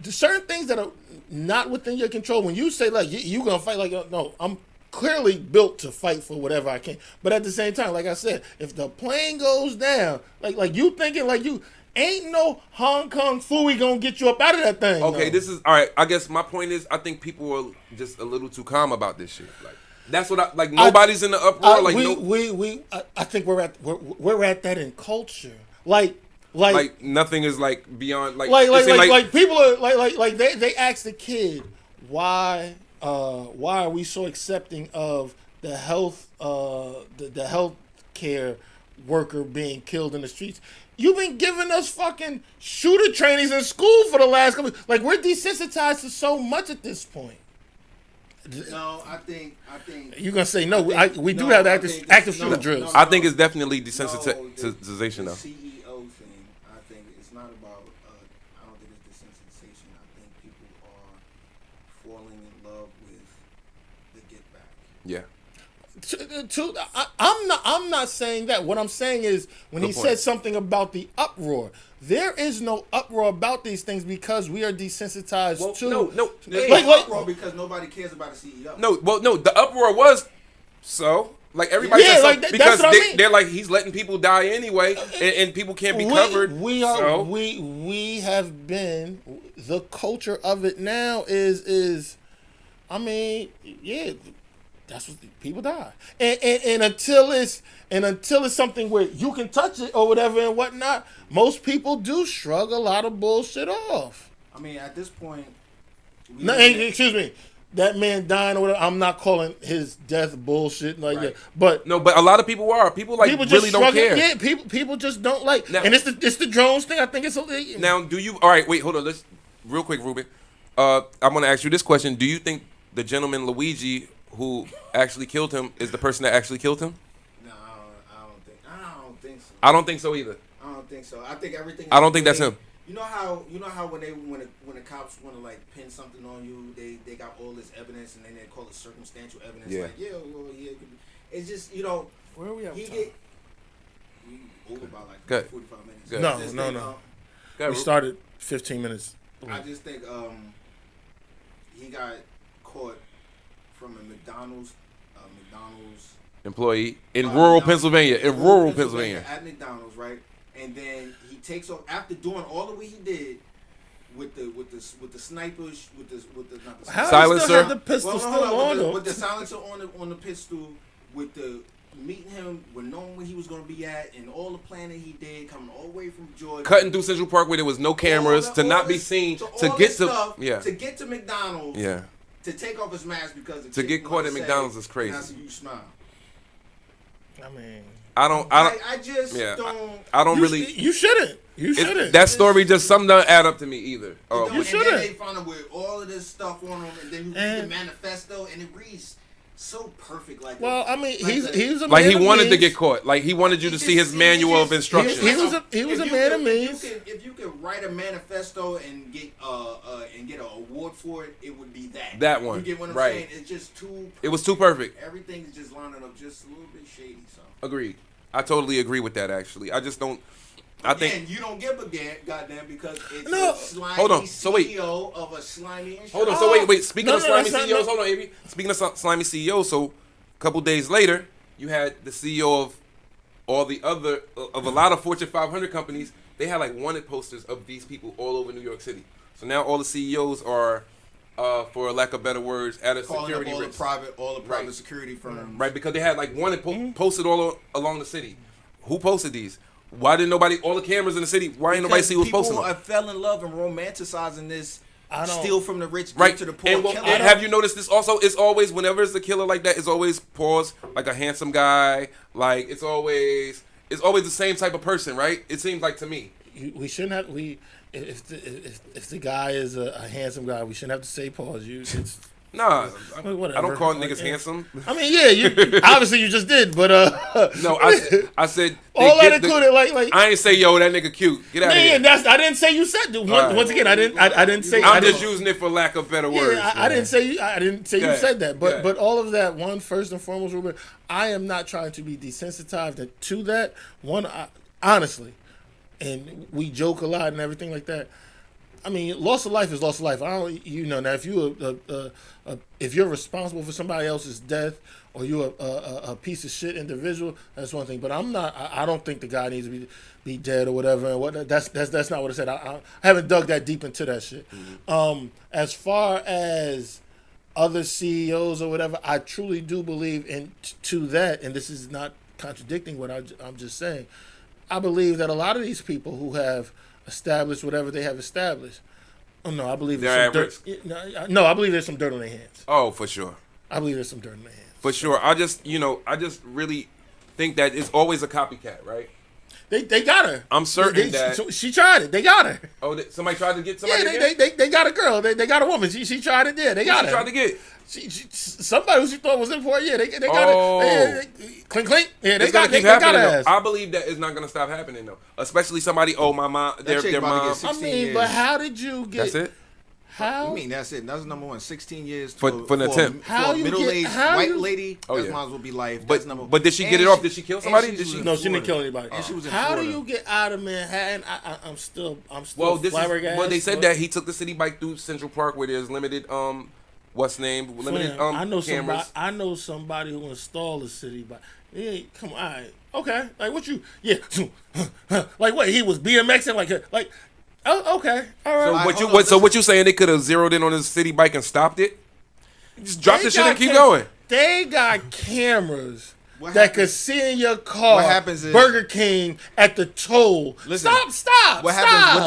there's certain things that are not within your control. When you say like you gonna fight, like no, I'm clearly built to fight for whatever I can. But at the same time, like I said, if the plane goes down, like you thinking like you ain't no Hong Kong Fooey gonna get you up out of that thing. Okay, no. this is all right. I guess my point is, I think people are just a little too calm about this shit. Like that's what I like. Nobody's in the uproar. I think we're at that in culture. Like nothing is like beyond like people are like they ask the kid why are we so accepting of the health the health care worker being killed in the streets. You've been giving us fucking shooter trainings in school for the last couple. Like we're desensitized to so much at this point. No, I think you're gonna say no. We do have active shooter drills. I think it's definitely desensitization though. The CEO thing, I think it's not about. I don't think it's desensitization. I think people are falling in love with the get back. Yeah. I'm not saying that. What I'm saying is when Good he point. said something about the uproar, there is no uproar about these things because we are desensitized to. No. There's Like- no uproar because nobody cares about a CEO. No, the uproar was so like everybody Yeah, said so, like, that's because what I mean. they're like he's letting people die anyway, and people can't be covered. We have been the culture of it now is I mean, yeah, that's what people die. And until it's something where you can touch it or whatever and whatnot, most people do shrug a lot of bullshit off. I mean, at this point, No, excuse me. That man dying or whatever, I'm not calling his death bullshit like that. But But a lot of people are. People like people just really don't shrug it. care. Yeah, people just don't like. Now- And it's the drones thing. I think it's a, Now, do you? All right, wait, hold on. Let's real quick, Ruben. I'm gonna ask you this question. Do you think the gentleman Luigi who actually killed him is the person that actually killed him? No, I don't think so. I don't think so either. I don't think so. I think everything. I don't think that's him. You know how when the cops want to like pin something on you, they got all this evidence and then they call it circumstantial evidence. Yeah. Like it could be. It's just where are we at? he get we over by like Good. 45 minutes. Good. No, I just no, think, no. Go ahead, We started 15 minutes. I just think he got caught from a McDonald's Employee in rural Pennsylvania. at McDonald's, right? And then he takes off after doing all the way he did with the snipers with the not the How Silencer. he still have the pistol Well, still hold on, on though? with the silencer on the pistol, with the meeting him, with knowing where he was gonna be at, and all the planning he did, coming all the way from Georgia, Cutting through Central Park where there was no cameras to not be seen to get to McDonald's, to take off his mask because to get caught at McDonald's is crazy. And I said, you smile. I mean, I don't I don't really. you shouldn't. You shouldn't. That story just something doesn't add up to me either. And then shouldn't. they found him with all of this stuff on him, and then you read the manifesto, and it reads so perfect. Like, well, I mean, like he's a like man he of wanted to means. get caught. Like he wanted you to see his manual of instructions. He was a man of means. If you could write a manifesto and get an award for it, it would be that. That one, You get what I'm right. saying? It's just too. Perfect. It was too perfect. Everything's just lining up just a little bit shady. So. Agreed. I totally agree with that. Actually, I just don't. I think. And you don't give a goddamn because it's No. a slimy Hold on, so wait. CEO of a slimy insurance. Hold on. So wait. Speaking No, of no, slimy that's not- CEOs, no. hold on, Avery. Speaking of slimy CEOs, so a couple days later, you had the CEO of all the other of a lot of Fortune 500 companies. They had like wanted posters of these people all over New York City. So now all the CEOs are, for lack of better words, at a Calling security up all risk. the private Right. security firms. Right, because they had like wanted posted all along the city. Who posted these? Why didn't nobody? All the cameras in the city. Why ain't nobody see who's posting People them? fell in love and romanticizing this. I don't- Steal from the rich, give Right. to the poor. And, kill and them. have you noticed this also? It's always whenever it's a killer like that, it's always pause like a handsome guy. Like it's always the same type of person, right? It seems like to me. We shouldn't have if the guy is a handsome guy, we shouldn't have to say pause. It's Nah, whatever. I don't call Like, niggas handsome. I mean, yeah, you obviously you just did, but No, I said all that the- included, like I ain't say yo that nigga cute. Get out of here. man, I didn't say you said. right. Once again, I didn't say. I'm I just didn't, using it for lack of better words. yeah, I didn't say Go you ahead. said that, Go ahead. but all of that. One, first and foremost, Ruben, I am not trying to be desensitized to that. Honestly, and we joke a lot and everything like that. I mean, loss of life is loss of life. I don't, now if if you're responsible for somebody else's death or you're a piece of shit individual, that's one thing. But I'm not. I don't think the guy needs to be dead or whatever. And what that's not what I said. I haven't dug that deep into that shit. Mm-hmm. As far as other CEOs or whatever, I truly do believe to that, and this is not contradicting what I'm just saying. I believe that a lot of these people who have established whatever they have established, no, I believe They're there's some dirt. No, I believe there's some dirt on their hands. Oh, for sure. I believe there's some dirt on their hands. For sure. I just really think that it's always a copycat, right? They got her. I'm certain that she tried it. They got her. Oh, somebody tried to get somebody. Yeah, they got a girl. They got a woman. She tried it. Yeah, they got her. Tried to get. Somebody who she thought was in for it. Yeah, they got it. Clink clink. Yeah, they got her. I believe that it's not gonna stop happening though. Especially somebody. Oh, my mom. Their mom. I mean, but how did you get? That's it. How? You mean that's it? That's number one. 16 years for an attempt. For a middle-aged white lady, that might as well be life. But did she get it off? Did she kill somebody? No, she didn't kill anybody. And she was in How Florida. do you get out of Manhattan? I'm still well, flabbergasted. Well, they said that he took the city bike through Central Park where there's limited limited cameras. I know somebody who installed a city bike. Yeah, come on, all right. Okay, like what you? Yeah, like what? He was BMXing like. Oh, okay. All right. So what you saying? They could have zeroed in on his city bike and stopped it? Just drop the shit and keep going. They got cameras that could see in your car. What happens is Burger King at the toll. Listen, Stop. What happens?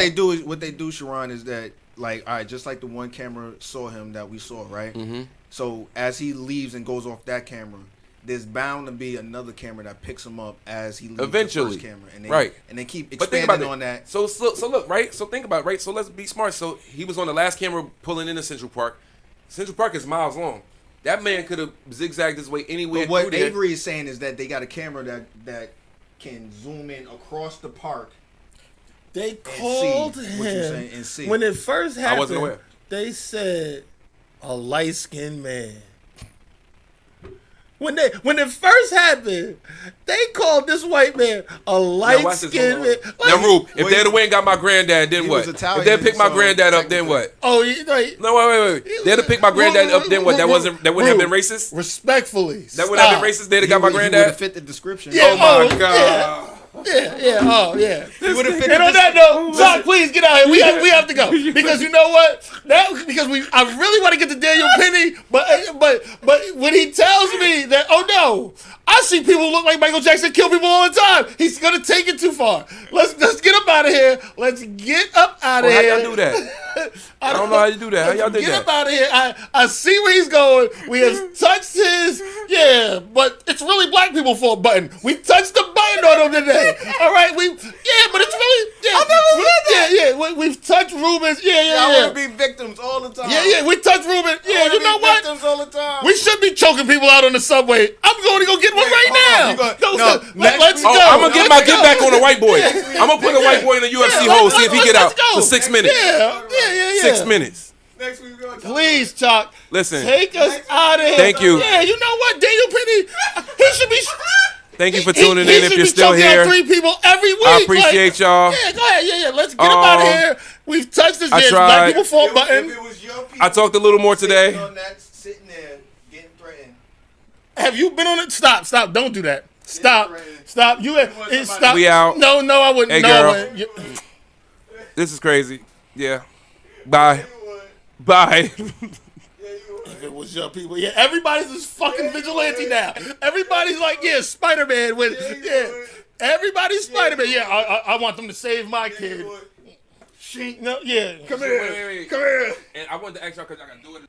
What they do, Sharon, is that all right, just like the one camera saw him that we saw, right? Mm-hmm. So as he leaves and goes off that camera, there's bound to be another camera that picks him up as he leaves eventually. the first camera. And they keep expanding on that. So look, right? So think about it, right? So let's be smart. So he was on the last camera pulling into Central Park. Central Park is miles long. That man could have zigzagged his way anywhere. But what Avery is saying is that they got a camera that can zoom in across the park. They called him and see. When it first happened. I wasn't aware. They said a light-skinned man. When it first happened, they called this white man a light-skinned man. Now, Rube, if they'd have went and got my granddad, then what? If they'd picked my granddad up, then what? Oh, no, wait. They'd have picked my granddad up, then what? That wouldn't have been racist? Respectfully. That wouldn't have been racist? They'd have got my granddad? He would have fit the description. Yeah, oh my God. Yeah. He would have fit and on that note, Zach, please get out here. We have to go because you know what? I really want to get to Daniel Penny, but when he tells me that, oh no, I see people who look like Michael Jackson kill people all the time. He's gonna take it too far. Let's get up out of here. Let's get up out of here. How y'all do that? I don't know how you do that. How y'all do that? Get up out of here. I see where he's going. We have touched his, but it's really black people for a button. We touched the button on him today. All right, but it's really, I never said that. We've touched Ruben's, I want to be victims all the time. We touched Ruben. Yeah, you know what? Victims all the time. We should be choking people out on the subway. I'm going to go get one right now. Let's go. I'm gonna get back on a white boy. I'm gonna put a white boy in the UFC hole. See if he get out for 6 minutes. Yeah. 6 minutes. Next week we're going to Please, Chuck. Listen. Take us out of here. Thank you. Yeah, you know what? Daniel Penny, he should be. Thank you for tuning in. If you're still here, 3 people every week. I appreciate y'all. Yeah, go ahead. Yeah. Let's get him out of here. We've touched this. I tried. Black people fault button. If it was your people, I talked a little more today. Sitting there getting threatened. Have you been on it? Stop. Don't do that. Stop. Stop. We out. No, I wouldn't. Hey, no, girl. I wouldn't. This is crazy. Yeah. Bye. Bye. If it was your people, everybody's this fucking vigilante now. Everybody's like, Spider-Man. Everybody's Spider-Man. I want them to save my kid. Come here. Wait. Come here. And I wanted to ask y'all because I got to do it.